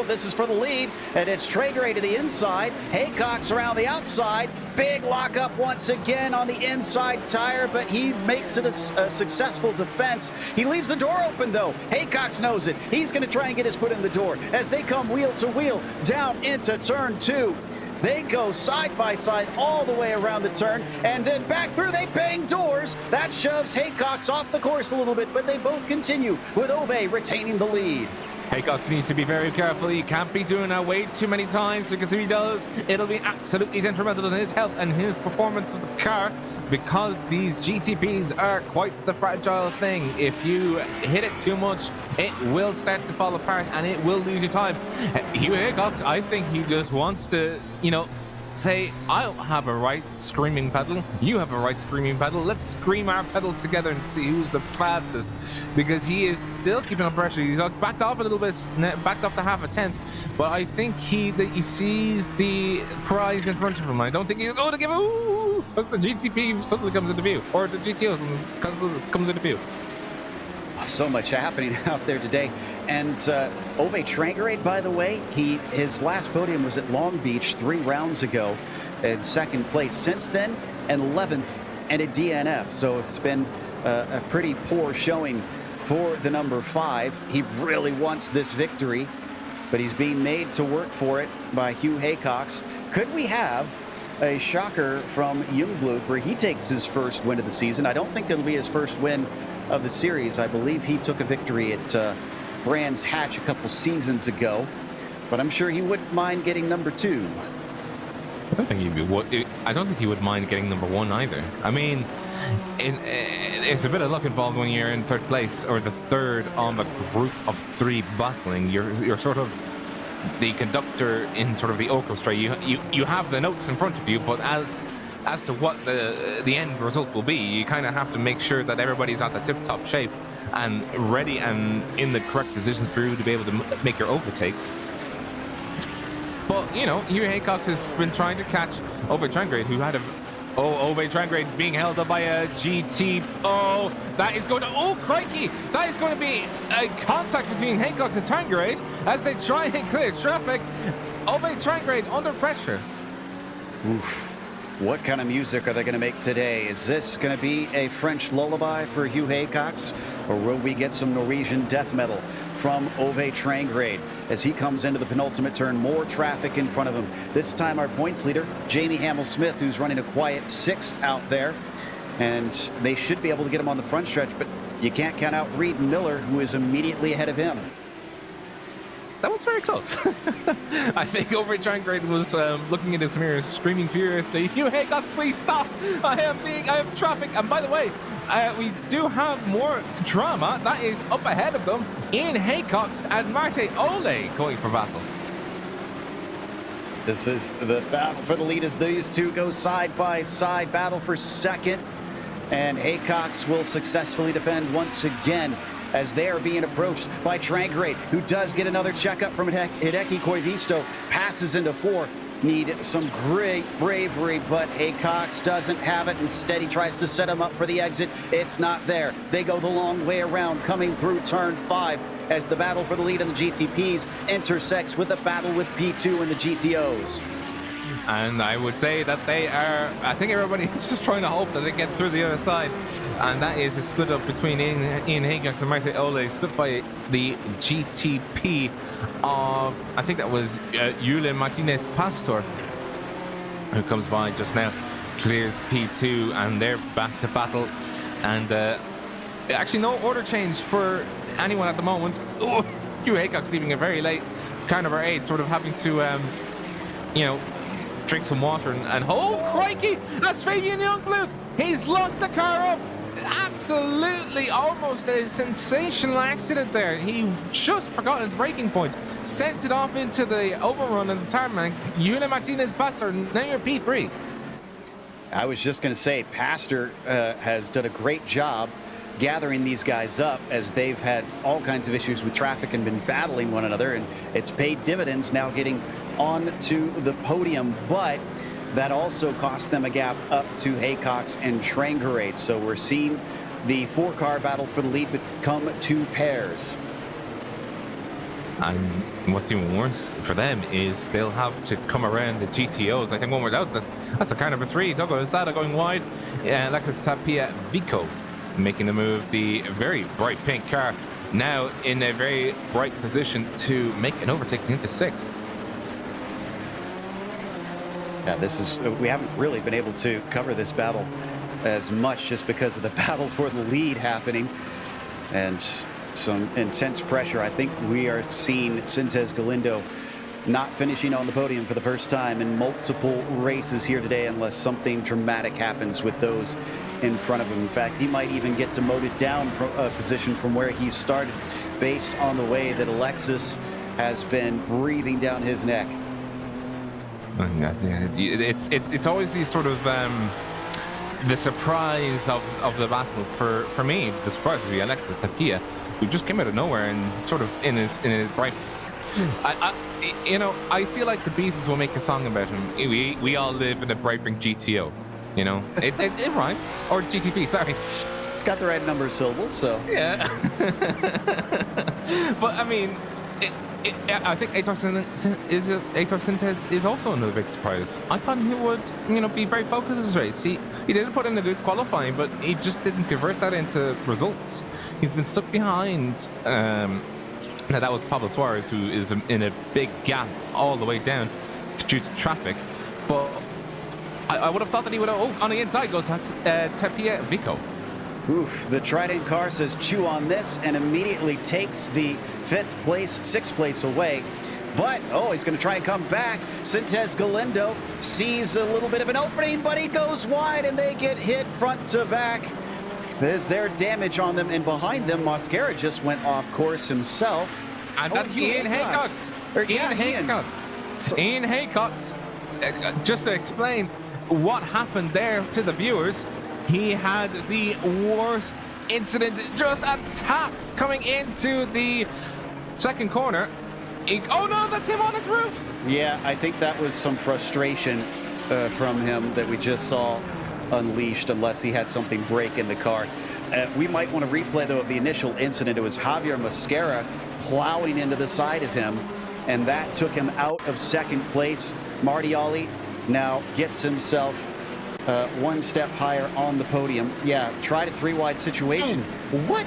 this is for the lead, and it's Traeger to the inside, Haycock's around the outside, big lockup once again on the inside tire, but he makes it a successful defense. He leaves the door open, though. Haycox knows it. He's going to try and get his foot in the door as they come wheel to wheel down into turn 2. They go side by side all the way around the turn, and then back through. They bang doors. That shoves Haycox off the course a little bit, but they both continue with Ove retaining the lead. Haycox needs to be very careful. He can't be doing that way too many times, because if he does, it'll be absolutely detrimental to his health and his performance of the car, because these GTPs are quite the fragile thing. If you hit it too much, it will start to fall apart and it will lose you time. Hugh Haycox, I think he just wants to, say, I have a right screaming pedal, you have a right screaming pedal, let's scream our pedals together and see who's the fastest, because he is still keeping up pressure. He's backed off a little bit, backed off to half a tenth, but I think he sees the prize in front of him. I don't think he's going to give it, because the GTP suddenly comes into view, or the GTO comes into view. So much happening out there today. And Ove Trangerade, by the way, his last podium was at Long Beach 3 rounds ago in second place. Since then, an 11th and a DNF. So it's been a pretty poor showing for the number 5. He really wants this victory, but he's being made to work for it by Hugh Haycox. Could we have a shocker from Jungbluth where he takes his first win of the season? I don't think it'll be his first win of the series. I believe he took a victory at Brands Hatch a couple seasons ago, but I'm sure he wouldn't mind getting number 2. I don't think he would mind getting number 1 either. I mean, it's a bit of luck involved when you're in third place, or the third on the group of 3 battling. You're sort of the conductor in sort of the orchestra. You have the notes in front of you, but as to what the end result will be, you kind of have to make sure that everybody's at the tip-top shape and ready and in the correct positions for you to be able to make your overtakes. But, Hugh Haycox has been trying to catch Ove Trangerade, who had Ove Trangerade being held up by a GT. Oh, that is going to, crikey! That is going to be a contact between Haycox and Trangerade as they try and clear traffic. Ove Trangerade under pressure. Oof. What kind of music are they going to make today? Is this going to be a French lullaby for Hugh Haycox, or will we get some Norwegian death metal from Ove Trangerade as he comes into the penultimate turn? More traffic in front of him. This time our points leader, Jamie Hamill-Smith, who's running a quiet 6th out there, and they should be able to get him on the front stretch, but you can't count out Reed Miller, who is immediately ahead of him. That was very close. I think Ove Trangerade was looking in his mirror, screaming furiously, "Hugh Haycox, please stop! I have traffic!" And by the way, we do have more drama that is up ahead of them. Ian Haycox and Marte Ole going for battle. This is the battle for the lead as these two go side by side, battle for second. And Haycox will successfully defend once again as they are being approached by Trangerade, who does get another checkup from Hideki Koivisto, passes into 4. Need some great bravery, but Haycox doesn't have it. Instead, he tries to set him up for the exit. It's not there. They go the long way around, coming through turn 5. as the battle for the lead in the GTPs intersects with a battle with P2 and the GTOs. And I would say that they are, I think everybody is just trying to hope that they get through the other side. And that is a split up between Ian Haycox and Marty Ole, split by the GTP of, I think that was Yule Martinez Pastor, who comes by just now, clears P2, and they're back to battle. And actually no order change for anyone at the moment. Oh, Hugh Haycox leaving it very late. Car number 8 sort of having to, you know, drink some water and oh crikey, that's Fabian Youngblood. He's locked the car up. Absolutely, almost a sensational accident there. He just forgot his braking point, sent it off into the overrun of the tarmac. Yule Martinez Pastor, now you're P3. I was just going to say, Pastor has done a great job gathering these guys up, as they've had all kinds of issues with traffic and been battling one another, and it's paid dividends now getting on to the podium. But that also cost them a gap up to Haycox and Trangerade. So we're seeing the 4-car battle for the lead become 2 pairs. And what's even worse for them is they'll have to come around the GTOs. I think one without that, that's the car number 3, Douglas Sada going wide. Alexis Tapia Vico making the move, the very bright pink car now in a very bright position to make an overtaking into 6th. Yeah, this is, we haven't really been able to cover this battle as much just because of the battle for the lead happening and some intense pressure. I think we are seeing Sintez Galindo not finishing on the podium for the first time in multiple races here today, unless something dramatic happens with those in front of him. In fact, he might even get demoted down from a position from where he started, based on the way that Alexis has been breathing down his neck. It's always these sort of the surprise of the battle for me. The surprise would be Alexis Tapia, who just came out of nowhere and sort of in his bright. I feel like the Beatles will make a song about him. We all live in a Brightbrink GTO. You know, it rhymes. Or GTP, sorry. It's got the right number of syllables, so. Yeah. But I mean, I think Aitor Sintez is also another big surprise. I thought he would, be very focused in this race. He didn't put in a good qualifying, but he just didn't convert that into results. He's been stuck behind. Now that was Pablo Suarez, who is in a big gap all the way down due to traffic. But I would have thought that he would have. Oh, on the inside goes Tapia Vico. Oof, the Trident car says chew on this and immediately takes the 6th place away. But, he's going to try and come back. Sintez Galindo sees a little bit of an opening, but he goes wide and they get hit front to back. There's their damage on them, and behind them, Mosquera just went off course himself. And that's Ian Haycox. Ian Haycox. Just to explain what happened there to the viewers, he had the worst incident, just a tap coming into the second corner. Oh no, that's him on his roof. Yeah, I think that was some frustration from him that we just saw unleashed, unless he had something break in the car. We might want to replay, though, of the initial incident. It was Javier Mosquera plowing into the side of him, and that took him out of 2nd place. Marty Ollie now gets himself 1 step higher on the podium. Yeah, tried a 3-wide situation. What?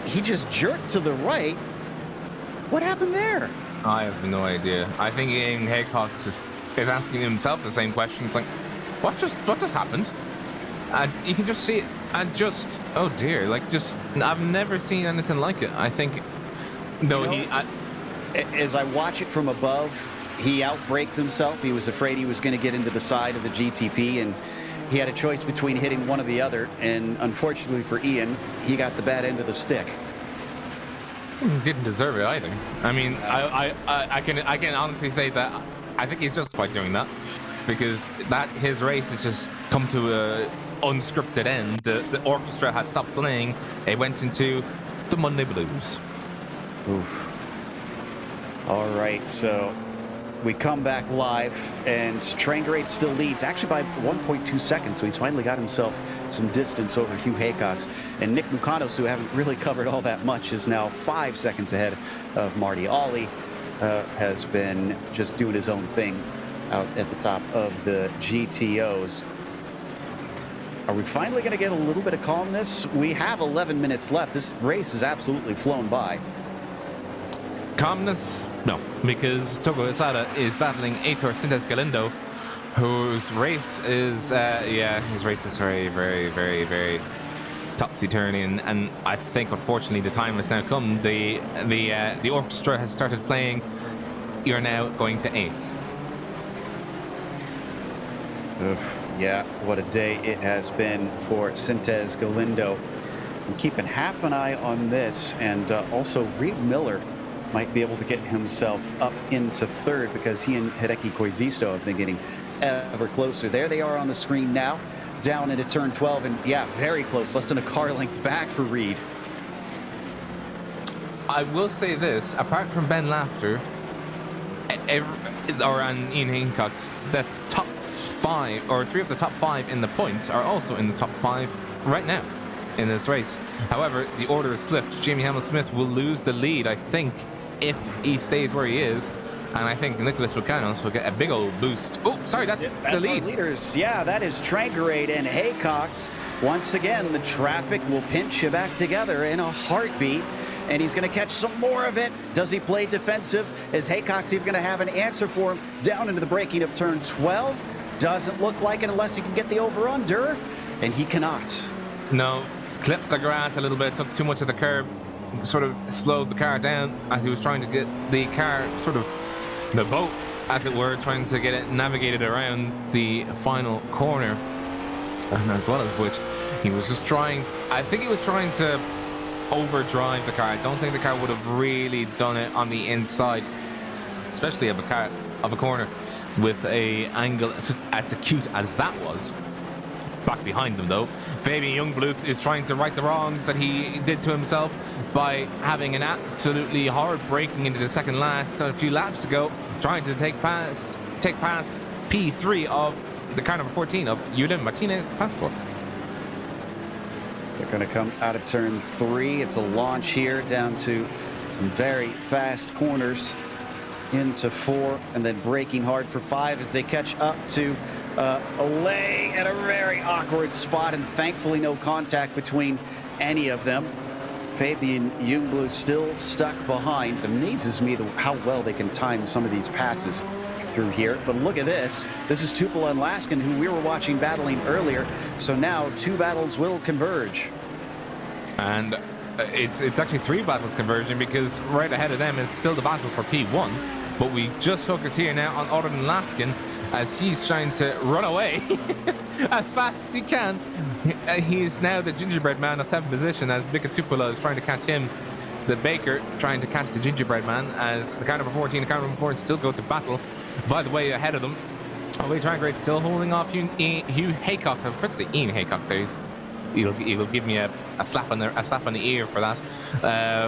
He just jerked to the right. What happened there? I have no idea. I think Ian Haycox just is asking himself the same question. It's like, what just happened? And you can just see it, and just, oh dear, I've never seen anything like it. I think, though, as I watch it from above, he outbraked himself. He was afraid he was going to get into the side of the GTP, and he had a choice between hitting one or the other, and unfortunately for Ian, he got the bad end of the stick. Didn't deserve it either. I mean, I can honestly say that I think he's justified doing that, because his race has just come to a unscripted end. The orchestra had stopped playing. It went into the Monday Blues. Oof. All right, so we come back live, and Trangrade still leads, actually by 1.2 seconds, so he's finally got himself some distance over Hugh Haycox. And Nick Mukanos, who haven't really covered all that much, is now 5 seconds ahead of Marty. Ollie has been just doing his own thing out at the top of the GTOs. Are we finally going to get a little bit of calmness? We have 11 minutes left. This race has absolutely flown by. Calmness? No, because Togo Isada is battling Aitor Sintes Galindo, whose race is, his race is very, very, very, very topsy-turvy, and I think, unfortunately, the time has now come. The orchestra has started playing. You're now going to 8th. Oof. Yeah, what a day it has been for Sintes Galindo. I'm keeping half an eye on this, and also Reed Miller might be able to get himself up into 3rd, because he and Hideki Koivisto have been getting ever closer. There they are on the screen now, down into turn 12, and yeah, very close, less than a car length back for Reed. I will say this, apart from Ben Laughter, and Ian Hancock's, the top 5, or 3 of the top 5 in the points are also in the top 5 right now in this race. However, the order is flipped. Jamie Hamill-Smith will lose the lead, I think, if he stays where he is, and I think Nicholas Buchanos will get a big old boost. Oh, sorry, that's the lead. Our leaders. Yeah, that is Trangrade and Haycox. Once again, the traffic will pinch you back together in a heartbeat, and he's going to catch some more of it. Does he play defensive? Is Haycox even going to have an answer for him down into the braking of turn 12? Doesn't look like it unless he can get the over-under, and he cannot. No, clipped the grass a little bit, took too much of the curb, sort of slowed the car down as he was trying to get the car, sort of the boat, as it were, trying to get it navigated around the final corner. And as well as which, he was just trying to, I think he was trying to overdrive the car. I don't think the car would have really done it on the inside, especially of a corner with a angle as acute as that was. Back behind them, though, Fabian Youngblood is trying to right the wrongs that he did to himself by having an absolutely hard braking into the second last a few laps ago, trying to take past P3 of the car number 14 of Yudim Martinez Pastor. They're going to come out of turn 3. It's a launch here down to some very fast corners into 4, and then braking hard for 5 as they catch up to Olay at a very awkward spot, and thankfully no contact between any of them. Fabian Youngblood still stuck behind. It amazes me how well they can time some of these passes through here. But look at this. This is Tupola and Laskin, who we were watching battling earlier. So now 2 battles will converge. And it's actually 3 battles converging, because right ahead of them is still the battle for P1. But we just focus here now on Auden Laskin as he's trying to run away as fast as he can. He's now the gingerbread man of 7th position as Mika Tupola is trying to catch him. The baker trying to catch the gingerbread man as the car number 14 and the car number 4 still go to battle. By the way, ahead of them, Ollie Trangrade still holding off Hugh Haycox. I was about to say Ian Haycox, so he'll give me a slap on the ear for that.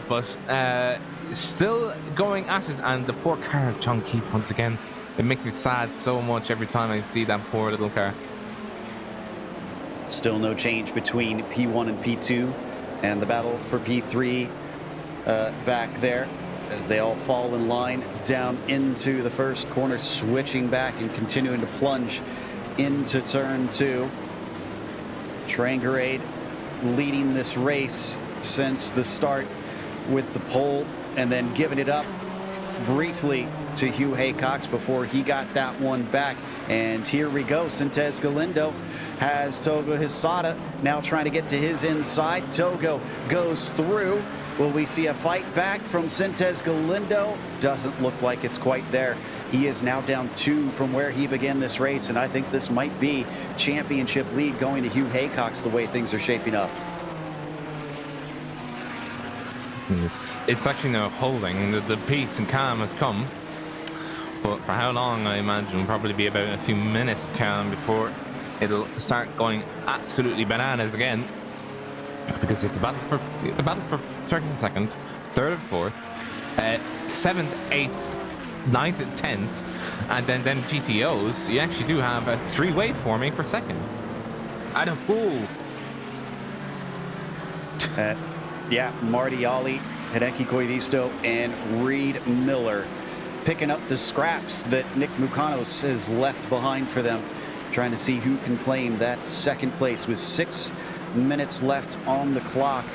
But still going at it, and the poor car of John Keefe once again. It makes me sad so much every time I see that poor little car. Still no change between P1 and P2, and the battle for P3 back there as they all fall in line down into the first corner, switching back and continuing to plunge into turn 2. Trangrade leading this race since the start with the pole, and then giving it up briefly to Hugh Haycox before he got that one back. And here we go. Sintes Galindo has Togo Hisada now trying to get to his inside. Togo goes through. Will we see a fight back from Sintes Galindo? Doesn't look like it's quite there. He is now down 2 from where he began this race, and I think this might be championship lead going to Hugh Haycox the way things are shaping up. It's actually now holding. The peace and calm has come, but for how long? I imagine will probably be about a few minutes of calm before it'll start going absolutely bananas again. Because you have the battle for 2nd, 3rd, and 4th, 7th, 8th, 9th and 10th, and then GTOs, you actually do have a three-way forming for second. And a bull. Yeah, Marty Ollie, Hideki Koivisto, and Reed Miller picking up the scraps that Nick Mukanos has left behind for them, trying to see who can claim that second place with 6 minutes left on the clock.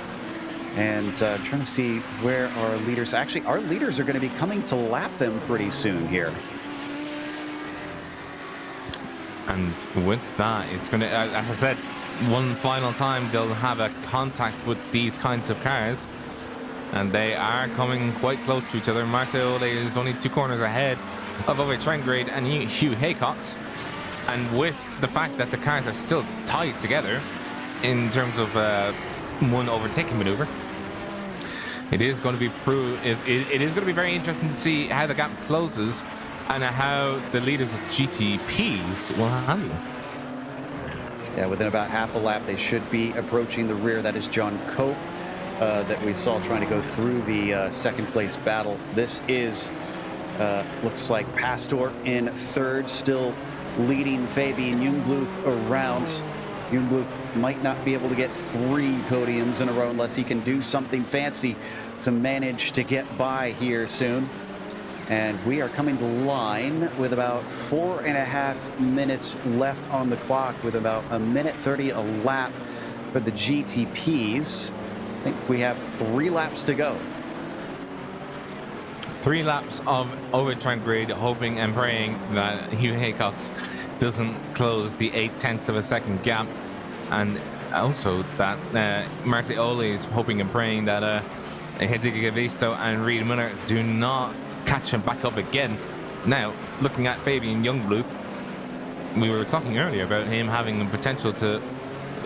And trying to see where our leaders, actually our leaders are going to be coming to lap them pretty soon here. And with that, it's going to, as I said, one final time they'll have a contact with these kinds of cars. And they are coming quite close to each other. Marte Ole is only 2 corners ahead of Ove Trengrade and Hugh Haycox. And with the fact that the cars are still tied together in terms of one overtaking maneuver, it is going to be it is going to be very interesting to see how the gap closes and how the leaders of GTPs will handle it. Yeah, within about half a lap, they should be approaching the rear. That is John Cope. That we saw trying to go through the second place battle. This is, looks like Pastor in third, still leading Fabian Jungbluth around. Jungbluth might not be able to get 3 podiums in a row unless he can do something fancy to manage to get by here soon. And we are coming to line with about 4.5 minutes left on the clock, with about 1:30 a lap for the GTPs. I think we have 3 laps to go. 3 laps of Ove Trengrade, hoping and praying that Hugh Haycox doesn't close the 0.8 of a second gap, and also that Marty Ole is hoping and praying that Hideki Koivisto and Reed Miller do not catch him back up again. Now, looking at Fabian Jungbluth, we were talking earlier about him having the potential to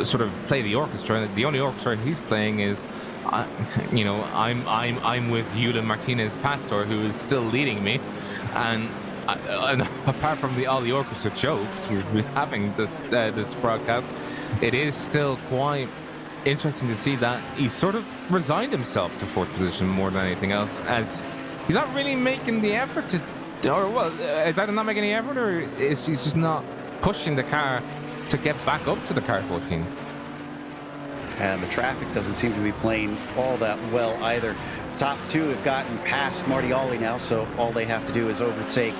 sort of play the orchestra. The only orchestra he's playing is, you know, I'm with Yulia Martinez Pastor, who is still leading me, and apart from all the orchestra jokes we're having this broadcast, it is still quite interesting to see that he sort of resigned himself to 4th position more than anything else, as he's not really making the effort to, or well, it's either not making the effort or he's just not pushing the car to get back up to the car 14. And the traffic doesn't seem to be playing all that well either. Top 2 have gotten past Marty Ollie now, so all they have to do is overtake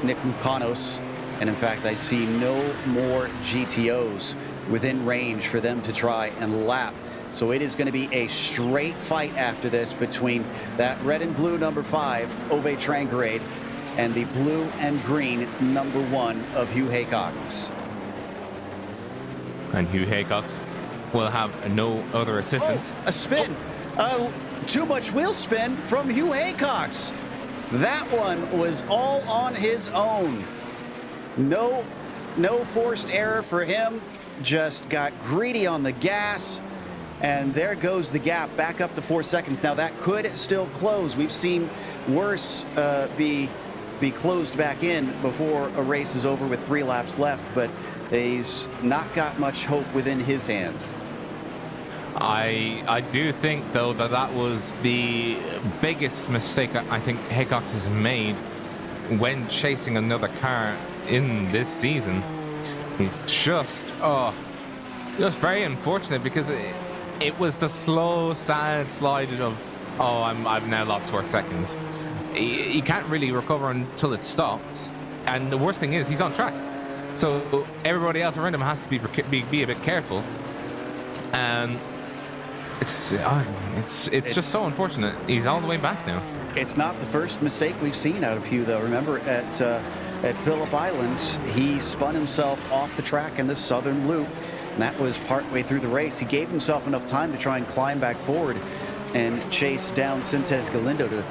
Nick Mukanos. And in fact, I see no more GTOs within range for them to try and lap. So it is going to be a straight fight after this between that red and blue number 5, Ove Trengrade, and the blue and green number 1 of Hugh Haycox. And Hugh Haycox will have no other assistance. Oh, a spin. Too much wheel spin from Hugh Haycox. That one was all on his own. No forced error for him. Just got greedy on the gas. And there goes the gap back up to 4 seconds. Now that could still close. We've seen worse be closed back in before a race is over with 3 laps left, but he's not got much hope within his hands. I do think, though, that was the biggest mistake I think Haycox has made when chasing another car in this season. He's just very unfortunate, because it was the slow, sad slide of, I've now lost 4 seconds. He can't really recover until it stops, and the worst thing is he's on track, so everybody else around him has to be a bit careful, and it's just so unfortunate. He's all the way back now. It's not the first mistake we've seen out of Hugh, though. Remember at Phillip Island, he spun himself off the track in the southern loop, and that was partway through the race. He gave himself enough time to try and climb back forward and chase down Sintez Galindo to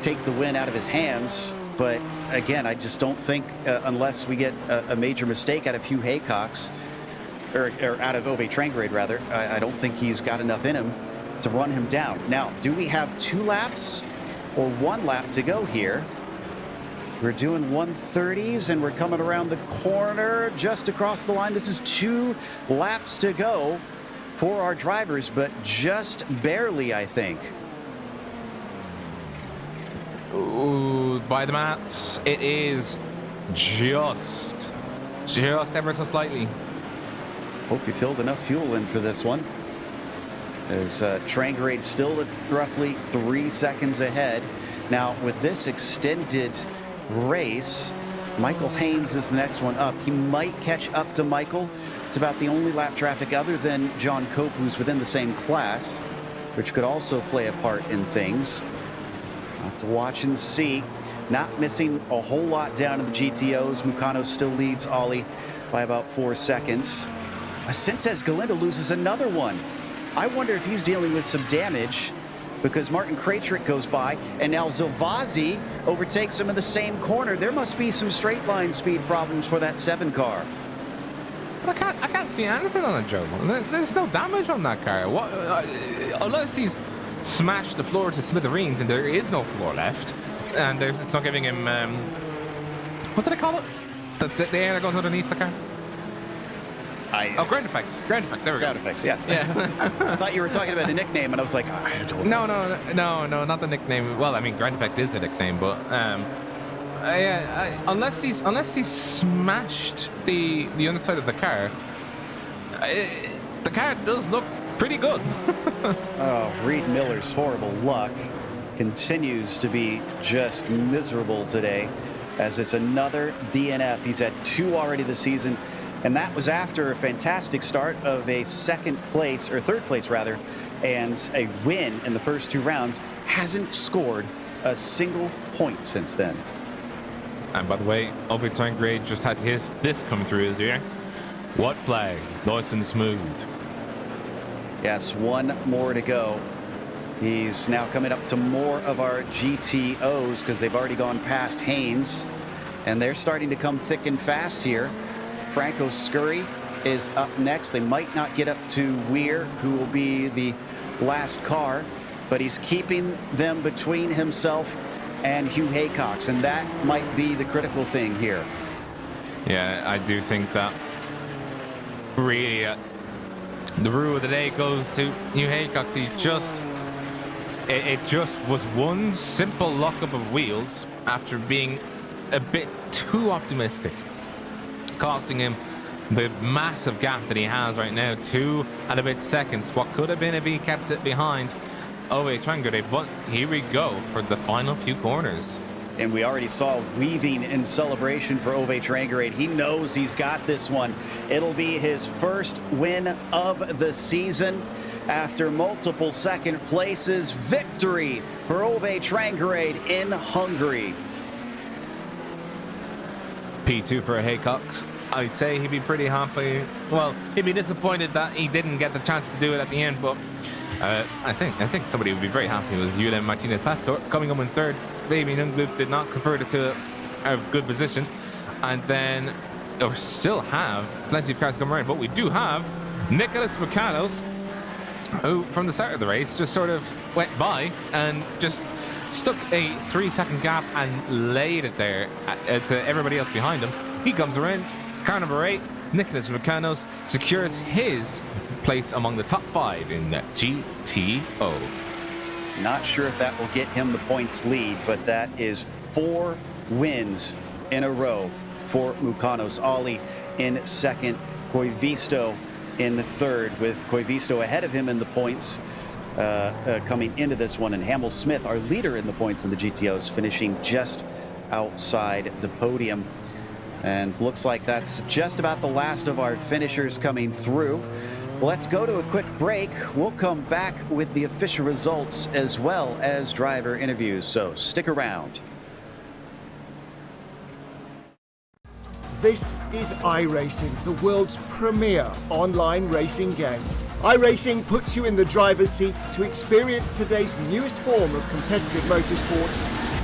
take the win out of his hands. But again, I just don't think, unless we get a major mistake out of Hugh Haycox, or out of Ove Trengrade rather, I don't think he's got enough in him to run him down. Now, do we have 2 laps or 1 lap to go here? We're doing 1:30s, and we're coming around the corner just across the line. This is 2 laps to go for our drivers, but just barely, I think. Ooh, by the maths, it is just ever so slightly. Hope you filled enough fuel in for this one. As Trangrade still at roughly 3 seconds ahead. Now, with this extended race, Michael Haynes is the next one up. He might catch up to Michael. It's about the only lap traffic other than John Cope, who's within the same class, which could also play a part in things. We'll have to watch and see. Not missing a whole lot down in the GTOs. Mukano still leads Ollie by about 4 seconds. Since Galindo loses another one. I wonder if he's dealing with some damage because Martin Krajcik goes by and now Zilvazi overtakes him in the same corner. There must be some straight line speed problems for that 7 car. But I can't see anything on it, Joe. There's no damage on that car. What, unless he's smashed the floor to smithereens and there is no floor left, and it's not giving him what did I call it? The air that goes underneath the car. Ground effects. Ground effect. There we go. Ground effects. Yes. Yeah. I thought you were talking about a nickname, and I was like, I don't know. No, not the nickname. Well, I mean, ground effect is a nickname, but unless he's smashed the underside of the car does look pretty good. Oh, Reed Miller's horrible luck continues to be just miserable today, as it's another DNF. He's had 2 already this season, and that was after a fantastic start of a third place rather, and a win in the first 2 rounds. Hasn't scored a single point since then. And by the way, Ove Trangrade just had this come through his ear. What flag? Nice and smooth. Yes, 1 more to go. He's now coming up to more of our GTOs because they've already gone past Haynes, and they're starting to come thick and fast here. Franco Scurry is up next. They might not get up to Weir, who will be the last car, but he's keeping them between himself and Hugh Haycox, and that might be the critical thing here. Yeah, I do think that really the rule of the day goes to Hugh Haycox. It just was one simple lockup of wheels after being a bit too optimistic, costing him the massive gap that he has right now, 2 and a bit seconds. What could have been if he kept it behind Ove Trangrade, but here we go for the final few corners. And we already saw weaving in celebration for Ove Trangrade. He knows he's got this one. It'll be his first win of the season after multiple second places. Victory for Ove Trangrade in Hungary. P2 for Haycox. I'd say he'd be pretty happy. Well, he'd be disappointed that he didn't get the chance to do it at the end, but I think somebody would be very happy with Julian Martinez Pastor coming up in 3rd. Baby Nunglut did not convert it to a good position, and then we still have plenty of cars coming around, but we do have Nicholas Mikanos, who from the start of the race just sort of went by and just stuck a 3-second gap and laid it there to everybody else behind him. He comes around, car number 8, Nicholas Mikanos secures his place among the top 5 in GTO. Not sure if that will get him the points lead, but that is 4 wins in a row for Mukanos. Ollie in 2nd, Koivisto in 3rd, with Koivisto ahead of him in the points coming into this one, and Hamill Smith, our leader in the points in the GTOs, finishing just outside the podium. And looks like that's just about the last of our finishers coming through. Let's go to a quick break. We'll come back with the official results as well as driver interviews, so stick around. This is iRacing, the world's premier online racing game. iRacing puts you in the driver's seat to experience today's newest form of competitive motorsport,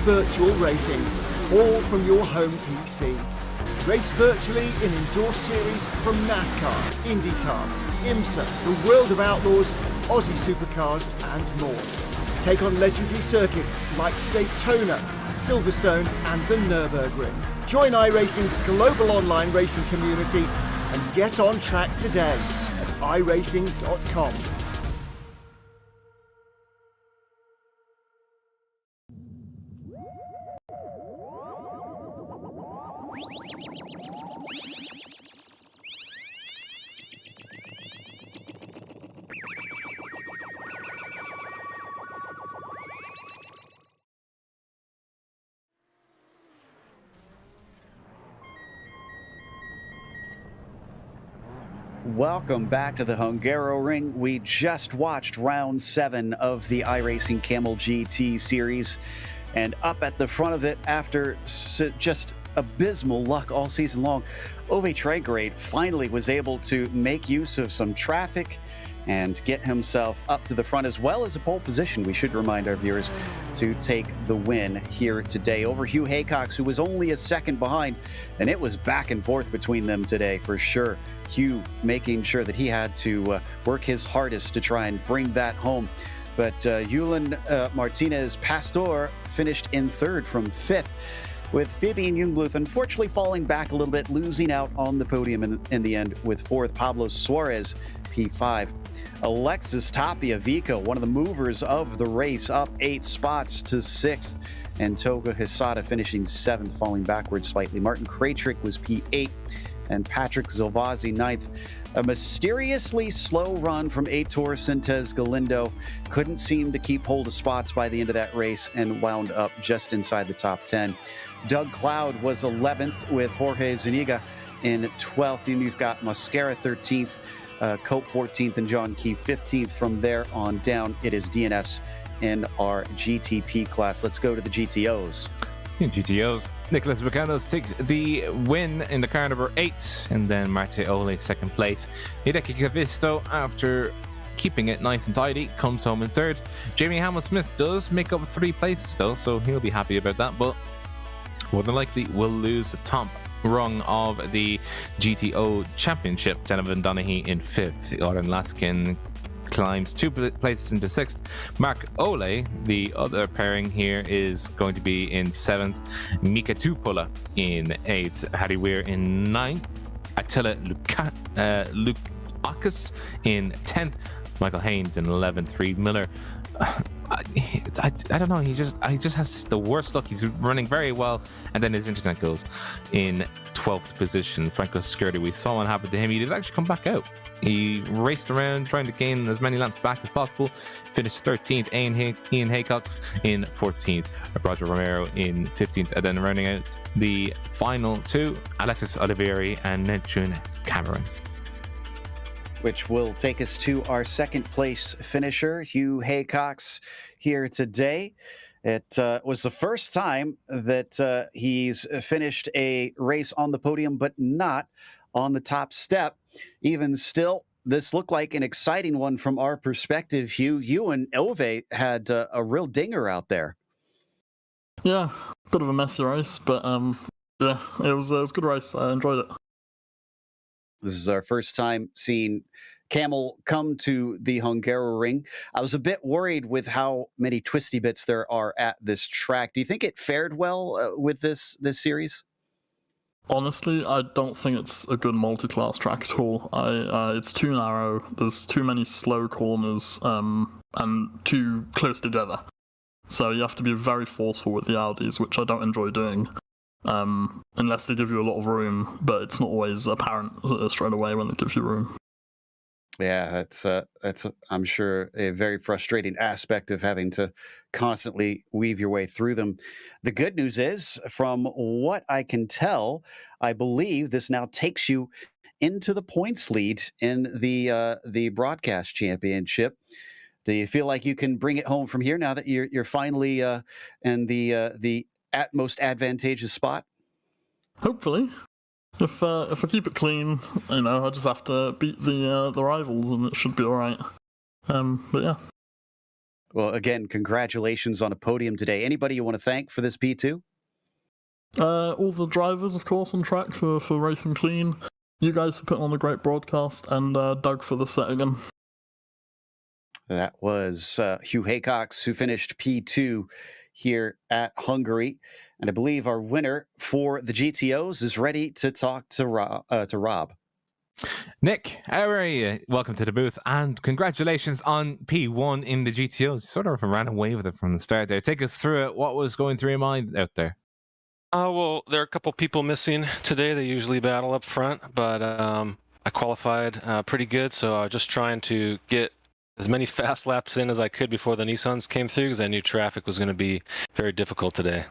virtual racing, all from your home PC. Race virtually in indoor series from NASCAR, IndyCar, IMSA, the World of Outlaws, Aussie Supercars and more. Take on legendary circuits like Daytona, Silverstone and the Nürburgring. Join iRacing's global online racing community and get on track today at iRacing.com. Welcome back to the Hungaroring. We just watched round 7 of the iRacing Kamel GT series, and up at the front of it, after just abysmal luck all season long, Ove Tregrade finally was able to make use of some traffic and get himself up to the front, as well as a pole position. We should remind our viewers to take the win here today over Hugh Haycox, who was only a second behind, and it was back and forth between them today for sure. Hugh making sure that he had to work his hardest to try and bring that home. But Julian Martinez Pastor finished in third from 5th, with Fabian Jungbluth unfortunately falling back a little bit, losing out on the podium in the end, with 4th Pablo Suarez, P5. Alexis Tapia Vico, one of the movers of the race, up 8 spots to 6th, and Toga Hisada finishing 7th, falling backwards slightly. Martin Krajcik was P8, and Patrick Zilvazi 9th. A mysteriously slow run from Aitor Sintez Galindo. Couldn't seem to keep hold of spots by the end of that race and wound up just inside the top 10. Doug Cloud was 11th, with Jorge Zuniga in 12th. And you've got Mosquera 13th, Cope 14th, and John Key 15th. From there on down, it is DNFs in our GTP class. Let's go to the GTOs. GTOs. Nicholas Bucanos takes the win in the car number 8, and then Marte Ole second place. Hideki Cavisto, after keeping it nice and tidy, comes home in 3rd. Jamie Hamill-Smith does make up 3 places though, so he'll be happy about that, but more than likely will lose the top rung of the GTO Championship. Donovan Donaghy in 5th. Auden Laskin climbs 2 places into 6th. Mark Ole, the other pairing here, is going to be in 7th. Mika Tupola in 8th. Harry Weir in 9th. Attila Lukakis in 10th. Michael Haynes in 11th. Reed Miller, I don't know, he just has the worst luck. He's running very well, and then his internet goes. In 12th position, Franco Scurti, we saw what happened to him. He did actually come back out. He raced around trying to gain as many laps back as possible. Finished 13th. Ian Haycox in 14th. Roger Romero in 15th. And then rounding out the final 2, Alexis Olivieri and Nedjun Cameron. Which will take us to our second place finisher, Hugh Haycox, here today. It was the first time that he's finished a race on the podium, but not on the top step. Even still, this looked like an exciting one from our perspective, Hugh. You and Ove had a real dinger out there. Yeah, bit of a messy race, but yeah, it was a good race. I enjoyed it. This is our first time seeing Kamel come to the Hungaroring. I was a bit worried with how many twisty bits there are at this track. Do you think it fared well with this series? Honestly, I don't think it's a good multi-class track at all. It's too narrow. There's too many slow corners and too close together. So you have to be very forceful with the Audis, which I don't enjoy doing. Unless they give you a lot of room, but it's not always apparent straight away when they give you room. Yeah, that's I'm sure a very frustrating aspect of having to constantly weave your way through them. The good news is, from what I can tell, I believe this now takes you into the points lead in the broadcast championship. Do you feel like you can bring it home from here now that you're finally in the at most advantageous spot? Hopefully. If I keep it clean, I just have to beat the rivals, and it should be all right. But yeah. Well, again, congratulations on a podium today. Anybody you want to thank for this P2? All the drivers, of course, on track for racing clean. You guys for putting on a great broadcast, and Doug for the set again. That was Hugh Haycox, who finished P2 here at Hungary. And I believe our winner for the GTOs is ready to talk to Rob. Nick, how are you? Welcome to the booth, and congratulations on P1 in the GTOs. You sort of ran away with it from the start there. Take us through it. What was going through your mind out there? Well, there are a couple people missing today. They usually battle up front, but I qualified pretty good, so I was just trying to get as many fast laps in as I could before the Nissans came through, because I knew traffic was going to be very difficult today.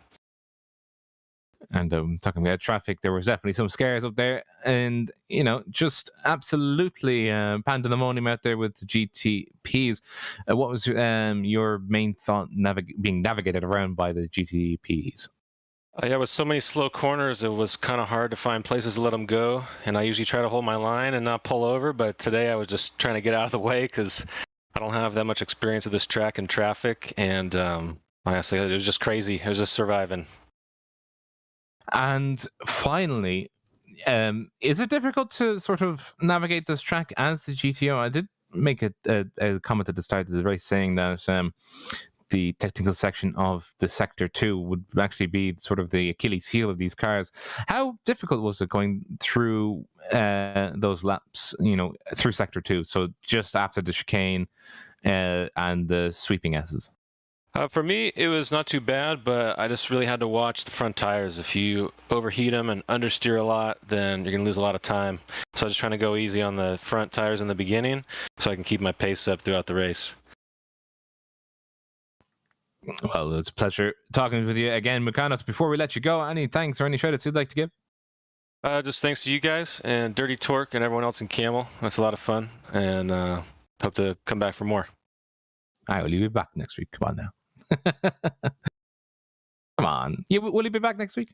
And talking about traffic, there was definitely some scares up there, and just absolutely pandemonium out there with the GTPs. What was your main thought being navigated around by the GTPs? Yeah, with so many slow corners, it was kind of hard to find places to let them go. And I usually try to hold my line and not pull over, but today I was just trying to get out of the way because I don't have that much experience of this track and traffic. And honestly, it was just crazy. It was just surviving. And finally, is it difficult to sort of navigate this track as the GTO? I did make a comment at the start of the race saying that the technical section of the Sector 2 would actually be sort of the Achilles heel of these cars. How difficult was it going through those laps, through Sector 2, so just after the chicane and the sweeping S's? For me, it was not too bad, but I just really had to watch the front tires. If you overheat them and understeer a lot, then you're going to lose a lot of time. So I was just trying to go easy on the front tires in the beginning so I can keep my pace up throughout the race. Well, it's a pleasure talking with you again, Mukanos. Before we let you go, any thanks or any shout-outs you'd like to give? Just thanks to you guys and Dirty Torque and everyone else in Kamel. That's a lot of fun, and hope to come back for more. All right, will you be back next week? Come on now. Come on. Will you be back next week?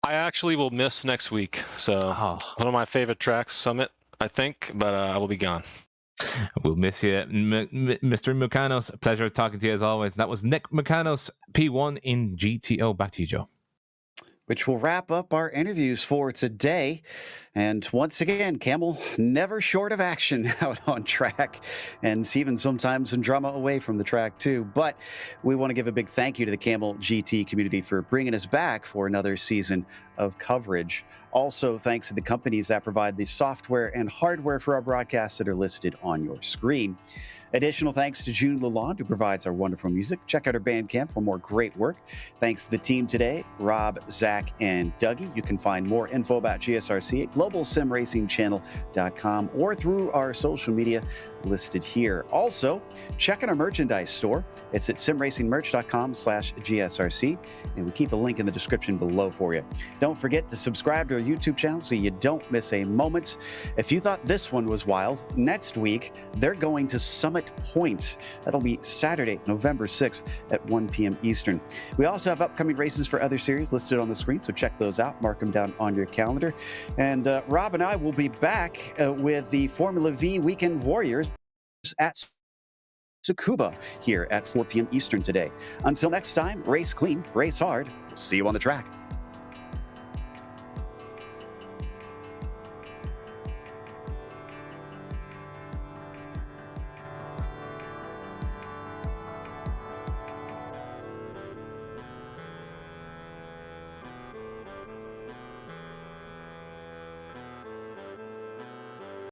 I actually will miss next week. So one of my favorite tracks, Summit, I think, but I will be gone. We'll miss you, Mr. Mukanos. Pleasure talking to you as always. That was Nick Mukanos, P1 in GTO. Back to you, Joe. Which will wrap up our interviews for today. And once again, Kamel never short of action out on track, and even sometimes some drama away from the track too. But we want to give a big thank you to the Kamel GT community for bringing us back for another season of coverage. Also, thanks to the companies that provide the software and hardware for our broadcasts that are listed on your screen. Additional thanks to June Lalonde, who provides our wonderful music. Check out our Bandcamp for more great work. Thanks to the team today, Rob, Zach, and Dougie. You can find more info about GSRC at globalsimracingchannel.com or through our social media listed here. Also, check out our merchandise store. It's at simracingmerch.com/GSRC, and we keep a link in the description below for you. Don't forget to subscribe to our YouTube channel so you don't miss a moment. If you thought this one was wild, next week, they're going to Summit Point. That'll be Saturday, November 6th at 1 p.m. Eastern. We also have upcoming races for other series listed on the screen, so check those out. Mark them down on your calendar. And Rob and I will be back with the Formula V Weekend Warriors at Tsukuba here at 4 p.m. Eastern today. Until next time, race clean, race hard. See you on the track.